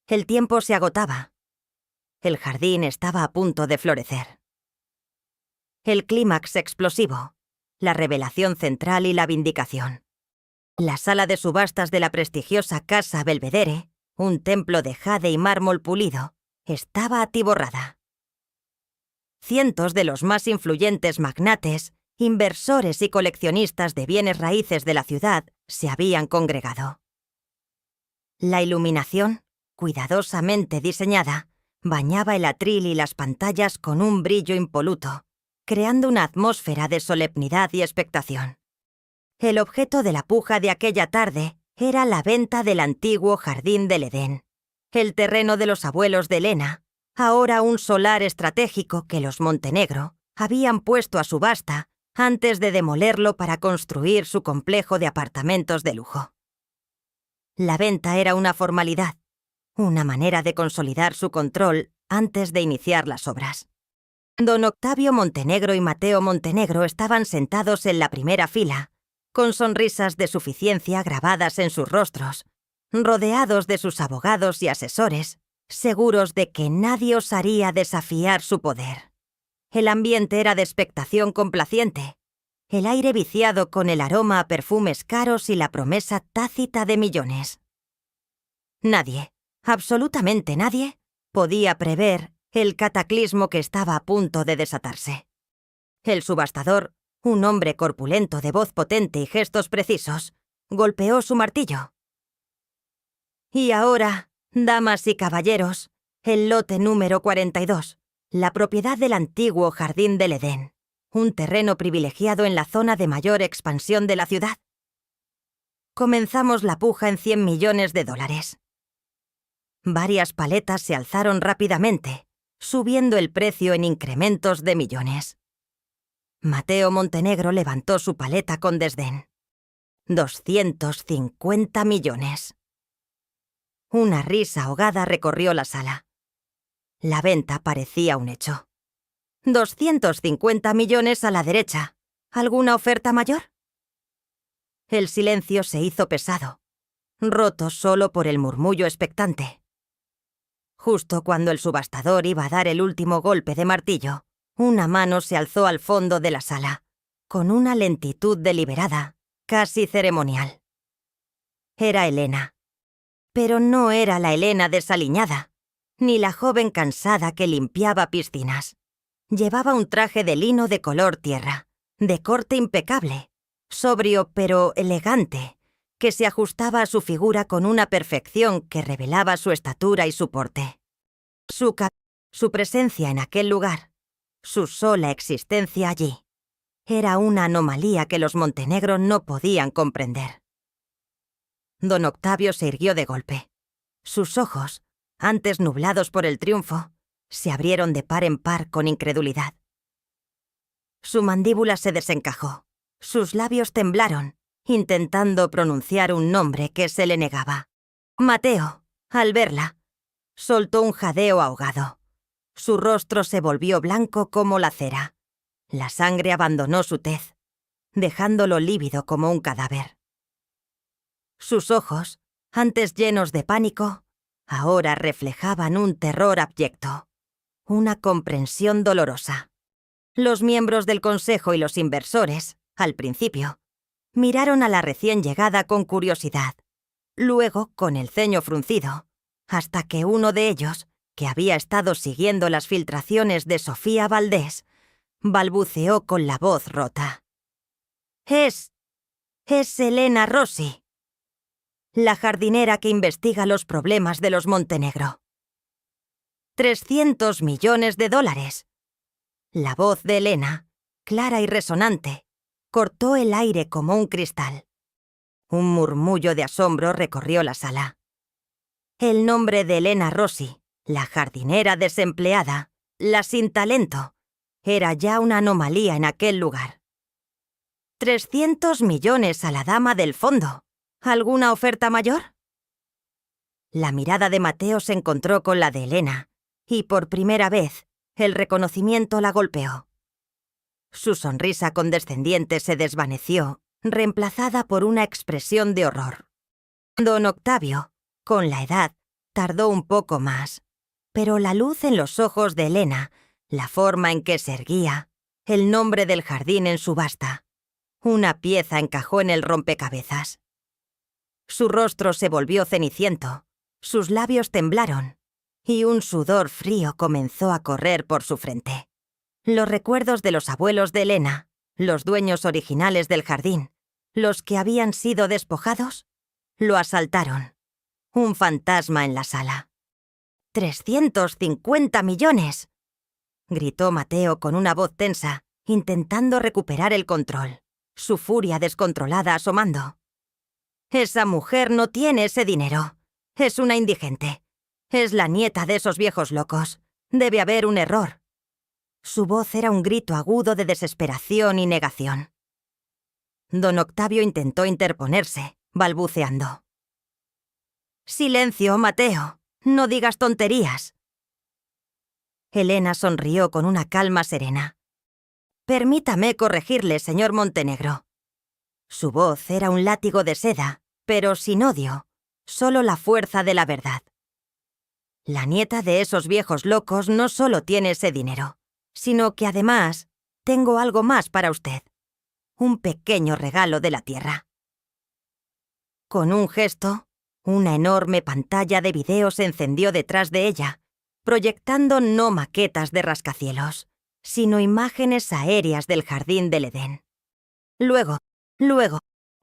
El tiempo se agotaba. El jardín estaba a punto de florecer. El clímax explosivo, la revelación central y la vindicación. La sala de subastas de la prestigiosa Casa Belvedere, un templo de jade y mármol pulido, estaba atiborrada. Cientos de los más influyentes magnates, inversores y coleccionistas de bienes raíces de la ciudad se habían congregado. La iluminación, cuidadosamente diseñada, bañaba el atril y las pantallas con un brillo impoluto, creando una atmósfera de solemnidad y expectación. El objeto de la puja de aquella tarde era la venta del antiguo jardín del Edén, el terreno de los abuelos de Elena, ahora un solar estratégico que los Montenegro habían puesto a subasta antes de demolerlo para construir su complejo de apartamentos de lujo. La venta era una formalidad, una manera de consolidar su control antes de iniciar las obras. Don Octavio Montenegro y Mateo Montenegro estaban sentados en la primera fila, con sonrisas de suficiencia grabadas en sus rostros, rodeados de sus abogados y asesores, seguros de que nadie osaría desafiar su poder. El ambiente era de expectación complaciente, el aire viciado con el aroma a perfumes caros y la promesa tácita de millones. Nadie, absolutamente nadie, podía prever el cataclismo que estaba a punto de desatarse. El subastador, un hombre corpulento de voz potente y gestos precisos, golpeó su martillo. Y ahora, damas y caballeros, el lote número 42, la propiedad del antiguo Jardín del Edén, un terreno privilegiado en la zona de mayor expansión de la ciudad. Comenzamos la puja en $100 millones. Varias paletas se alzaron rápidamente, subiendo el precio en incrementos de millones. Mateo Montenegro levantó su paleta con desdén. 250 millones. Una risa ahogada recorrió la sala. La venta parecía un hecho. 250 millones a la derecha. ¿Alguna oferta mayor? El silencio se hizo pesado, roto solo por el murmullo expectante. Justo cuando el subastador iba a dar el último golpe de martillo, una mano se alzó al fondo de la sala, con una lentitud deliberada, casi ceremonial. Era Elena. Pero no era la Elena desaliñada, ni la joven cansada que limpiaba piscinas. Llevaba un traje de lino de color tierra, de corte impecable, sobrio pero elegante, que se ajustaba a su figura con una perfección que revelaba su estatura y su porte. Su presencia en aquel lugar, su sola existencia allí, era una anomalía que los Montenegro no podían comprender. Don Octavio se irguió de golpe. Sus ojos, antes nublados por el triunfo, se abrieron de par en par con incredulidad. Su mandíbula se desencajó, sus labios temblaron, intentando pronunciar un nombre que se le negaba. Mateo, al verla, soltó un jadeo ahogado. Su rostro se volvió blanco como la cera. La sangre abandonó su tez, dejándolo lívido como un cadáver. Sus ojos, antes llenos de pánico, ahora reflejaban un terror abyecto, una comprensión dolorosa. Los miembros del consejo y los inversores, al principio, miraron a la recién llegada con curiosidad, luego con el ceño fruncido, hasta que uno de ellos, que había estado siguiendo las filtraciones de Sofía Valdés, balbuceó con la voz rota. Es Elena Rossi, la jardinera que investiga los problemas de los Montenegro. $300 millones. La voz de Elena, clara y resonante, cortó el aire como un cristal. Un murmullo de asombro recorrió la sala. El nombre de Elena Rossi, la jardinera desempleada, la sin talento, era ya una anomalía en aquel lugar. 300 millones a la dama del fondo. ¿Alguna oferta mayor? La mirada de Mateo se encontró con la de Elena, y por primera vez, el reconocimiento la golpeó. Su sonrisa condescendiente se desvaneció, reemplazada por una expresión de horror. Don Octavio, con la edad, tardó un poco más, pero la luz en los ojos de Elena, la forma en que se erguía, el nombre del jardín en subasta, una pieza encajó en el rompecabezas. Su rostro se volvió ceniciento, sus labios temblaron, y un sudor frío comenzó a correr por su frente. Los recuerdos de los abuelos de Elena, los dueños originales del jardín, los que habían sido despojados, lo asaltaron. Un fantasma en la sala. ¡350 millones! Gritó Mateo con una voz tensa, intentando recuperar el control. su furia descontrolada asomando. «Esa mujer no tiene ese dinero. Es una indigente. Es la nieta de esos viejos locos. Debe haber un error». Su voz era un grito agudo de desesperación y negación. Don Octavio intentó interponerse, balbuceando. «Silencio, Mateo. No digas tonterías». Elena sonrió con una calma serena. «Permítame corregirle, señor Montenegro». Su voz era un látigo de seda, pero sin odio, solo la fuerza de la verdad. La nieta de esos viejos locos no solo tiene ese dinero, sino que además tengo algo más para usted. Un pequeño regalo de la tierra. Con un gesto, una enorme pantalla de vídeo se encendió detrás de ella, proyectando no maquetas de rascacielos, sino imágenes aéreas del jardín del Edén. Luego,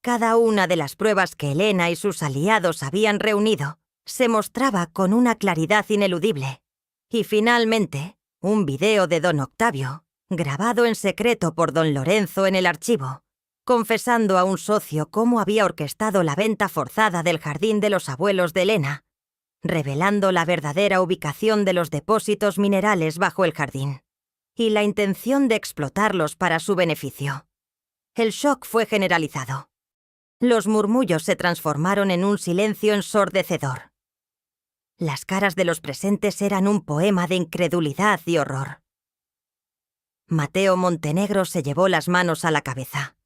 cada una de las pruebas que Elena y sus aliados habían reunido se mostraba con una claridad ineludible. Y finalmente, un vídeo de don Octavio, grabado en secreto por don Lorenzo en el archivo, confesando a un socio cómo había orquestado la venta forzada del jardín de los abuelos de Elena, revelando la verdadera ubicación de los depósitos minerales bajo el jardín, y la intención de explotarlos para su beneficio. El shock fue generalizado. Los murmullos se transformaron en un silencio ensordecedor. Las caras de los presentes eran un poema de incredulidad y horror. Mateo Montenegro se llevó las manos a la cabeza.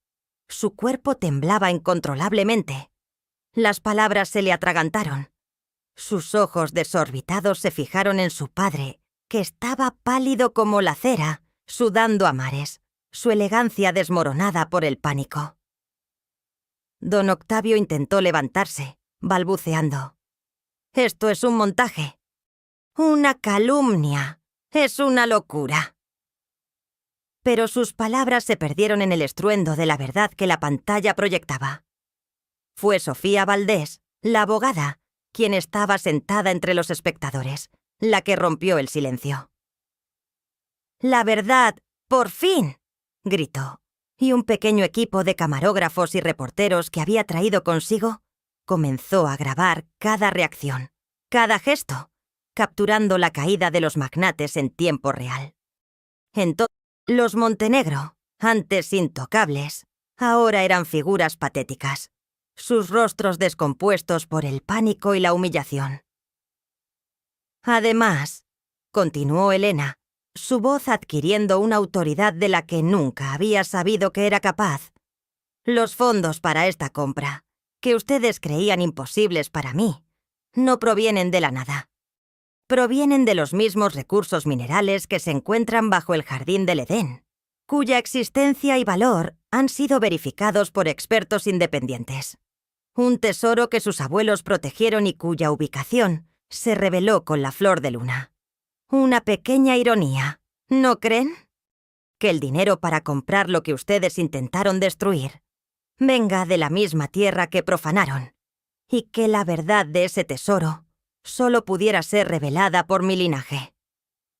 Su cuerpo temblaba incontrolablemente. Las palabras se le atragantaron. Sus ojos desorbitados se fijaron en su padre, que estaba pálido como la cera, sudando a mares, su elegancia desmoronada por el pánico. Don Octavio intentó levantarse, balbuceando. «Esto es un montaje. Una calumnia. Es una locura». Pero sus palabras se perdieron en el estruendo de la verdad que la pantalla proyectaba. Fue Sofía Valdés, la abogada, quien estaba sentada entre los espectadores, la que rompió el silencio. «La verdad, por fin», gritó, y un pequeño equipo de camarógrafos y reporteros que había traído consigo comenzó a grabar cada reacción, cada gesto, capturando la caída de los magnates en tiempo real. Entonces, los Montenegro, antes intocables, ahora eran figuras patéticas, sus rostros descompuestos por el pánico y la humillación. «Además», continuó Elena, su voz adquiriendo una autoridad de la que nunca había sabido que era capaz, «los fondos para esta compra, que ustedes creían imposibles para mí, no provienen de la nada. Provienen de los mismos recursos minerales que se encuentran bajo el jardín del Edén, cuya existencia y valor han sido verificados por expertos independientes. Un tesoro que sus abuelos protegieron y cuya ubicación se reveló con la flor de luna. Una pequeña ironía, ¿no creen? Que el dinero para comprar lo que ustedes intentaron destruir venga de la misma tierra que profanaron, y que la verdad de ese tesoro solo pudiera ser revelada por mi linaje».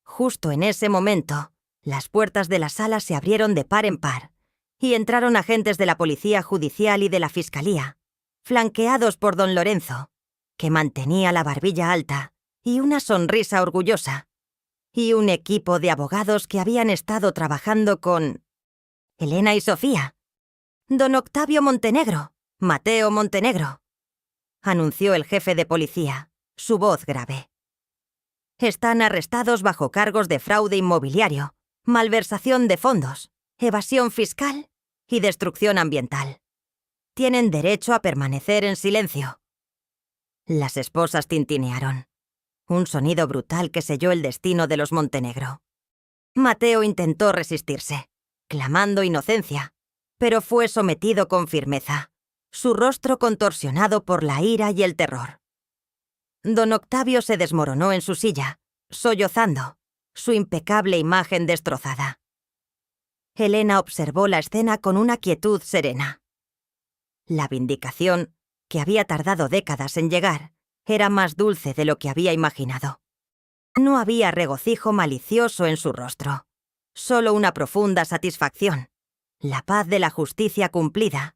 Justo en ese momento, las puertas de la sala se abrieron de par en par, y entraron agentes de la Policía Judicial y de la Fiscalía, flanqueados por don Lorenzo, que mantenía la barbilla alta y una sonrisa orgullosa, y un equipo de abogados que habían estado trabajando con Elena y Sofía. «Don Octavio Montenegro, Mateo Montenegro», anunció el jefe de policía, su voz grave. «Están arrestados bajo cargos de fraude inmobiliario, malversación de fondos, evasión fiscal y destrucción ambiental. Tienen derecho a permanecer en silencio». Las esposas tintinearon. Un sonido brutal que selló el destino de los Montenegro. Mateo intentó resistirse, clamando inocencia, pero fue sometido con firmeza, su rostro contorsionado por la ira y el terror. Don Octavio se desmoronó en su silla, sollozando, su impecable imagen destrozada. Elena observó la escena con una quietud serena. La vindicación, que había tardado décadas en llegar, era más dulce de lo que había imaginado. No había regocijo malicioso en su rostro, solo una profunda satisfacción, la paz de la justicia cumplida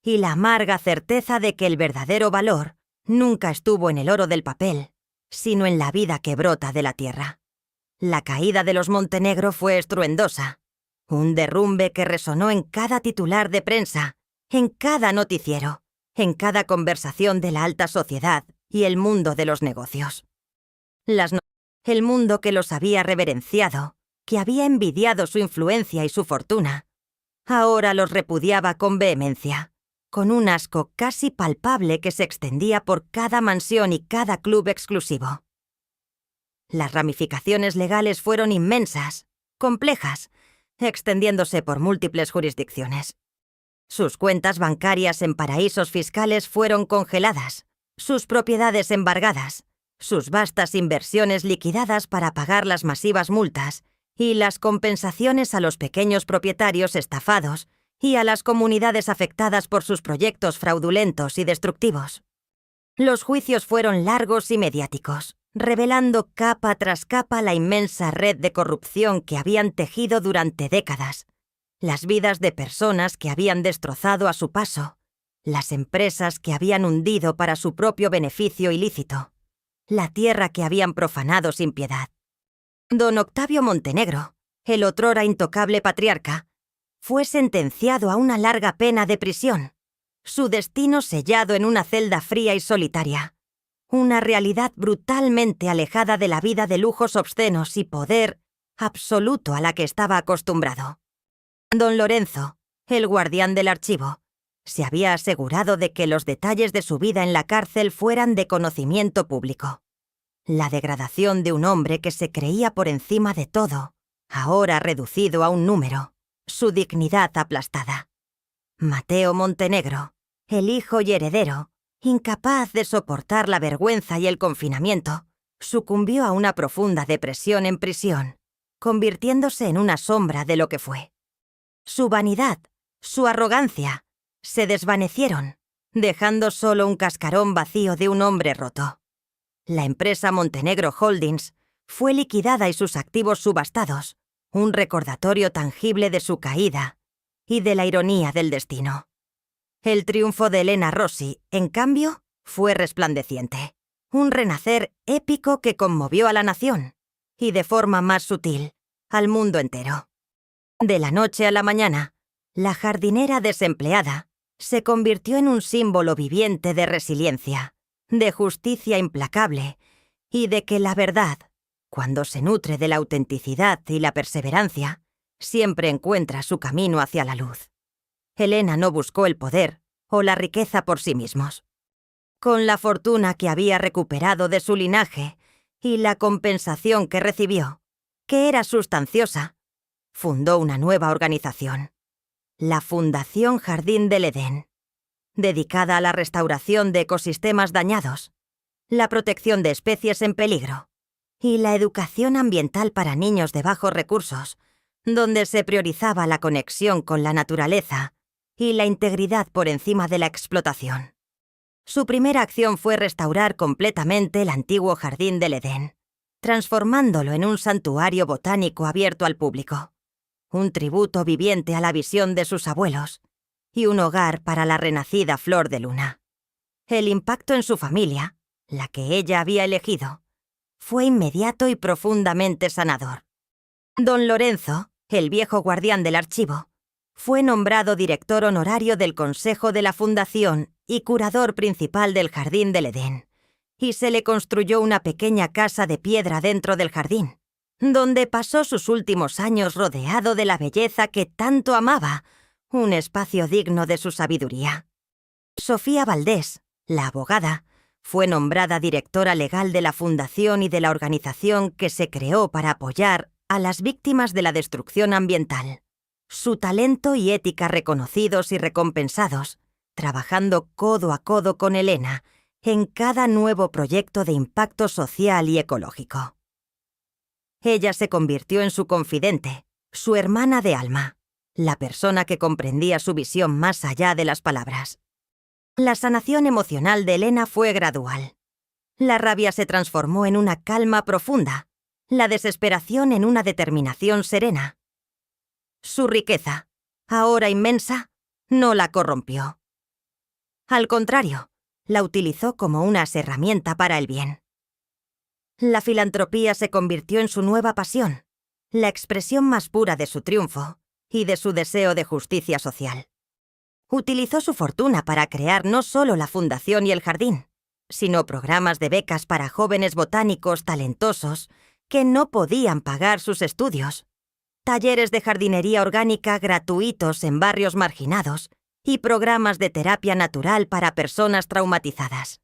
y la amarga certeza de que el verdadero valor nunca estuvo en el oro del papel, sino en la vida que brota de la tierra. La caída de los Montenegro fue estruendosa, un derrumbe que resonó en cada titular de prensa, en cada noticiero, en cada conversación de la alta sociedad y el mundo de los negocios. El mundo que los había reverenciado, que había envidiado su influencia y su fortuna, ahora los repudiaba con vehemencia, con un asco casi palpable que se extendía por cada mansión y cada club exclusivo. Las ramificaciones legales fueron inmensas, complejas, extendiéndose por múltiples jurisdicciones. Sus cuentas bancarias en paraísos fiscales fueron congeladas, sus propiedades embargadas, sus vastas inversiones liquidadas para pagar las masivas multas y las compensaciones a los pequeños propietarios estafados y a las comunidades afectadas por sus proyectos fraudulentos y destructivos. Los juicios fueron largos y mediáticos, revelando capa tras capa la inmensa red de corrupción que habían tejido durante décadas, las vidas de personas que habían destrozado a su paso, las empresas que habían hundido para su propio beneficio ilícito, la tierra que habían profanado sin piedad. Don Octavio Montenegro, el otrora intocable patriarca, fue sentenciado a una larga pena de prisión, su destino sellado en una celda fría y solitaria, una realidad brutalmente alejada de la vida de lujos obscenos y poder absoluto a la que estaba acostumbrado. Don Lorenzo, el guardián del archivo, se había asegurado de que los detalles de su vida en la cárcel fueran de conocimiento público. La degradación de un hombre que se creía por encima de todo, ahora reducido a un número, su dignidad aplastada. Mateo Montenegro, el hijo y heredero, incapaz de soportar la vergüenza y el confinamiento, sucumbió a una profunda depresión en prisión, convirtiéndose en una sombra de lo que fue. Su vanidad, su arrogancia, se desvanecieron, dejando solo un cascarón vacío de un hombre roto. La empresa Montenegro Holdings fue liquidada y sus activos subastados, un recordatorio tangible de su caída y de la ironía del destino. El triunfo de Elena Rossi, en cambio, fue resplandeciente, un renacer épico que conmovió a la nación, y de forma más sutil, al mundo entero. De la noche a la mañana, la jardinera desempleada se convirtió en un símbolo viviente de resiliencia, de justicia implacable y de que la verdad, cuando se nutre de la autenticidad y la perseverancia, siempre encuentra su camino hacia la luz. Elena no buscó el poder o la riqueza por sí mismos. Con la fortuna que había recuperado de su linaje y la compensación que recibió, que era sustanciosa, fundó una nueva organización, la Fundación Jardín del Edén, dedicada a la restauración de ecosistemas dañados, la protección de especies en peligro y la educación ambiental para niños de bajos recursos, donde se priorizaba la conexión con la naturaleza y la integridad por encima de la explotación. Su primera acción fue restaurar completamente el antiguo Jardín del Edén, transformándolo en un santuario botánico abierto al público, un tributo viviente a la visión de sus abuelos y un hogar para la renacida flor de luna. El impacto en su familia, la que ella había elegido, fue inmediato y profundamente sanador. Don Lorenzo, el viejo guardián del archivo, fue nombrado director honorario del Consejo de la Fundación y curador principal del Jardín del Edén, y se le construyó una pequeña casa de piedra dentro del jardín, donde pasó sus últimos años rodeado de la belleza que tanto amaba, un espacio digno de su sabiduría. Sofía Valdés, la abogada, fue nombrada directora legal de la Fundación y de la organización que se creó para apoyar a las víctimas de la destrucción ambiental. Su talento y ética reconocidos y recompensados, trabajando codo a codo con Elena en cada nuevo proyecto de impacto social y ecológico. Ella se convirtió en su confidente, su hermana de alma, la persona que comprendía su visión más allá de las palabras. La sanación emocional de Elena fue gradual. La rabia se transformó en una calma profunda, la desesperación en una determinación serena. Su riqueza, ahora inmensa, no la corrompió. Al contrario, la utilizó como una herramienta para el bien. La filantropía se convirtió en su nueva pasión, la expresión más pura de su triunfo y de su deseo de justicia social. Utilizó su fortuna para crear no solo la fundación y el jardín, sino programas de becas para jóvenes botánicos talentosos que no podían pagar sus estudios, talleres de jardinería orgánica gratuitos en barrios marginados y programas de terapia natural para personas traumatizadas.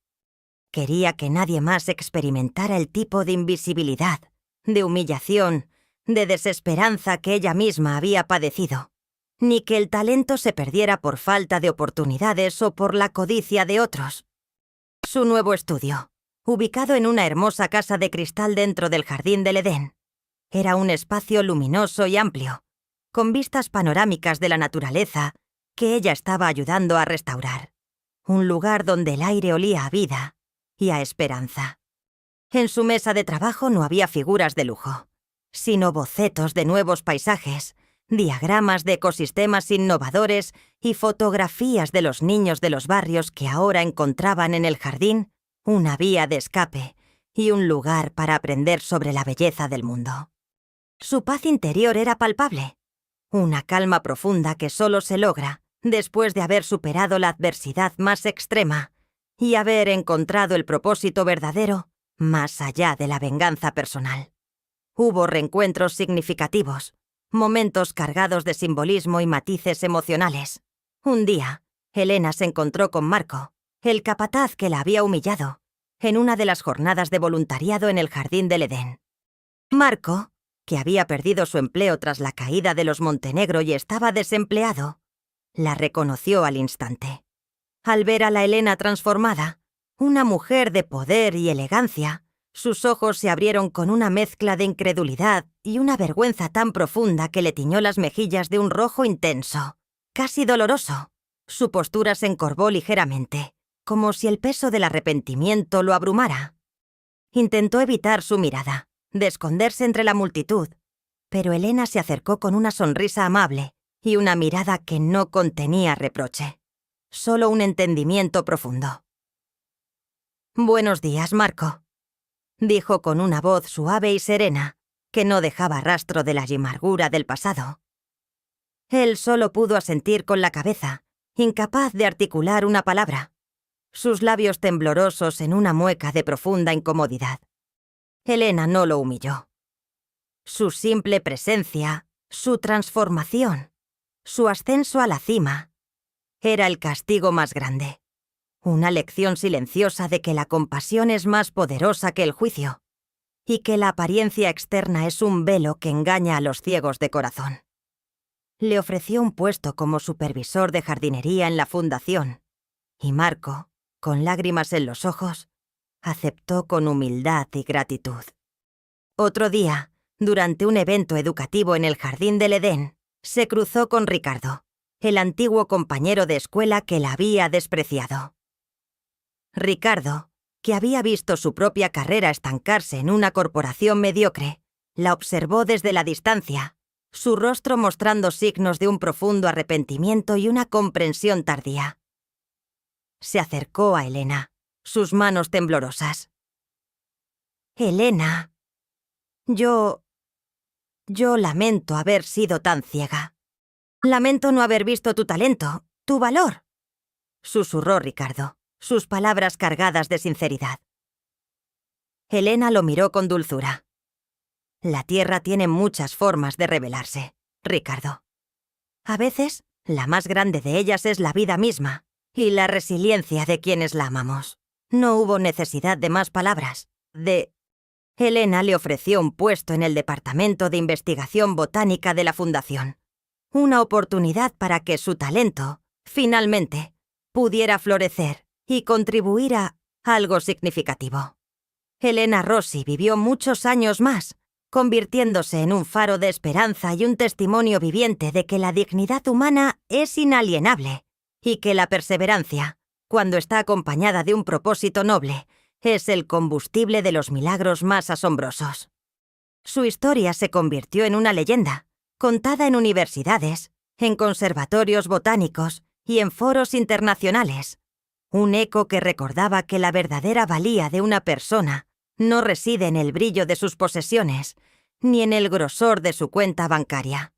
Quería que nadie más experimentara el tipo de invisibilidad, de humillación, de desesperanza que ella misma había padecido, ni que el talento se perdiera por falta de oportunidades o por la codicia de otros. Su nuevo estudio, ubicado en una hermosa casa de cristal dentro del jardín del Edén, era un espacio luminoso y amplio, con vistas panorámicas de la naturaleza que ella estaba ayudando a restaurar. Un lugar donde el aire olía a vida y a esperanza. En su mesa de trabajo no había figuras de lujo, sino bocetos de nuevos paisajes, diagramas de ecosistemas innovadores y fotografías de los niños de los barrios que ahora encontraban en el jardín una vía de escape y un lugar para aprender sobre la belleza del mundo. Su paz interior era palpable, una calma profunda que solo se logra después de haber superado la adversidad más extrema y haber encontrado el propósito verdadero más allá de la venganza personal. Hubo reencuentros significativos, momentos cargados de simbolismo y matices emocionales. Un día, Elena se encontró con Marco, el capataz que la había humillado, en una de las jornadas de voluntariado en el Jardín del Edén. Marco, que había perdido su empleo tras la caída de los Montenegro y estaba desempleado, la reconoció al instante. Al ver a la Elena transformada, una mujer de poder y elegancia, sus ojos se abrieron con una mezcla de incredulidad y una vergüenza tan profunda que le tiñó las mejillas de un rojo intenso, casi doloroso. Su postura se encorvó ligeramente, como si el peso del arrepentimiento lo abrumara. Intentó evitar su mirada, de esconderse entre la multitud, pero Elena se acercó con una sonrisa amable y una mirada que no contenía reproche, solo un entendimiento profundo. «Buenos días, Marco», dijo con una voz suave y serena, que no dejaba rastro de la amargura del pasado. Él solo pudo asentir con la cabeza, incapaz de articular una palabra, sus labios temblorosos en una mueca de profunda incomodidad. Elena no lo humilló. Su simple presencia, su transformación, su ascenso a la cima, era el castigo más grande. Una lección silenciosa de que la compasión es más poderosa que el juicio y que la apariencia externa es un velo que engaña a los ciegos de corazón. Le ofreció un puesto como supervisor de jardinería en la fundación y Marco, con lágrimas en los ojos, aceptó con humildad y gratitud. Otro día, durante un evento educativo en el Jardín del Edén, se cruzó con Ricardo, el antiguo compañero de escuela que la había despreciado. Ricardo, que había visto su propia carrera estancarse en una corporación mediocre, la observó desde la distancia, su rostro mostrando signos de un profundo arrepentimiento y una comprensión tardía. Se acercó a Elena, sus manos temblorosas. «Elena, yo lamento haber sido tan ciega. Lamento no haber visto tu talento, tu valor», susurró Ricardo, sus palabras cargadas de sinceridad. Elena lo miró con dulzura. «La tierra tiene muchas formas de revelarse, Ricardo. A veces, la más grande de ellas es la vida misma y la resiliencia de quienes la amamos. No hubo necesidad de más palabras, Elena le ofreció un puesto en el Departamento de Investigación Botánica de la Fundación. Una oportunidad para que su talento, finalmente, pudiera florecer y contribuir a algo significativo. Elena Rossi vivió muchos años más, convirtiéndose en un faro de esperanza y un testimonio viviente de que la dignidad humana es inalienable y que la perseverancia, cuando está acompañada de un propósito noble, es el combustible de los milagros más asombrosos. Su historia se convirtió en una leyenda, contada en universidades, en conservatorios botánicos y en foros internacionales. Un eco que recordaba que la verdadera valía de una persona no reside en el brillo de sus posesiones, ni en el grosor de su cuenta bancaria,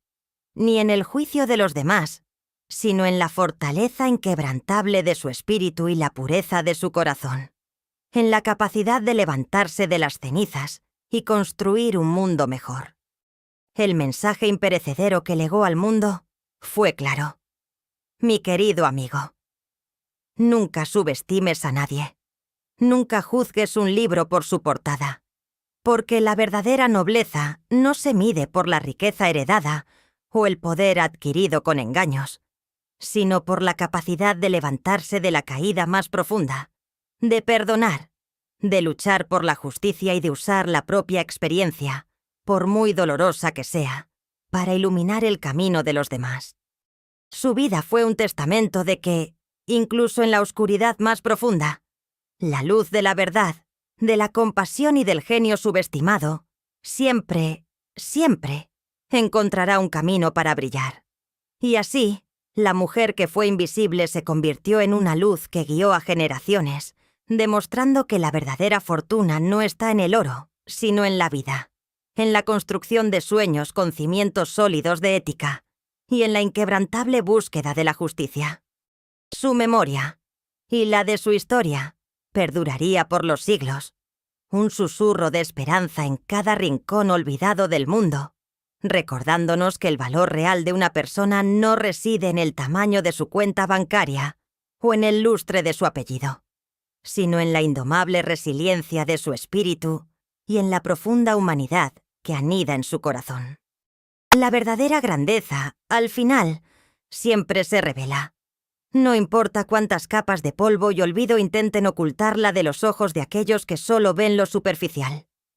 ni en el juicio de los demás, sino en la fortaleza inquebrantable de su espíritu y la pureza de su corazón, en la capacidad de levantarse de las cenizas y construir un mundo mejor. El mensaje imperecedero que legó al mundo fue claro. Mi querido amigo, nunca subestimes a nadie. Nunca juzgues un libro por su portada, porque la verdadera nobleza no se mide por la riqueza heredada o el poder adquirido con engaños, sino por la capacidad de levantarse de la caída más profunda, de perdonar, de luchar por la justicia y de usar la propia experiencia, por muy dolorosa que sea, para iluminar el camino de los demás. Su vida fue un testamento de que, incluso en la oscuridad más profunda, la luz de la verdad, de la compasión y del genio subestimado, siempre, siempre, encontrará un camino para brillar. Y así, la mujer que fue invisible se convirtió en una luz que guió a generaciones, demostrando que la verdadera fortuna no está en el oro, sino en la vida, en la construcción de sueños con cimientos sólidos de ética, y en la inquebrantable búsqueda de la justicia. Su memoria, y la de su historia, perduraría por los siglos, un susurro de esperanza en cada rincón olvidado del mundo, recordándonos que el valor real de una persona no reside en el tamaño de su cuenta bancaria o en el lustre de su apellido, sino en la indomable resiliencia de su espíritu y en la profunda humanidad que anida en su corazón. La verdadera grandeza, al final, siempre se revela. No importa cuántas capas de polvo y olvido intenten ocultarla de los ojos de aquellos que solo ven lo superficial.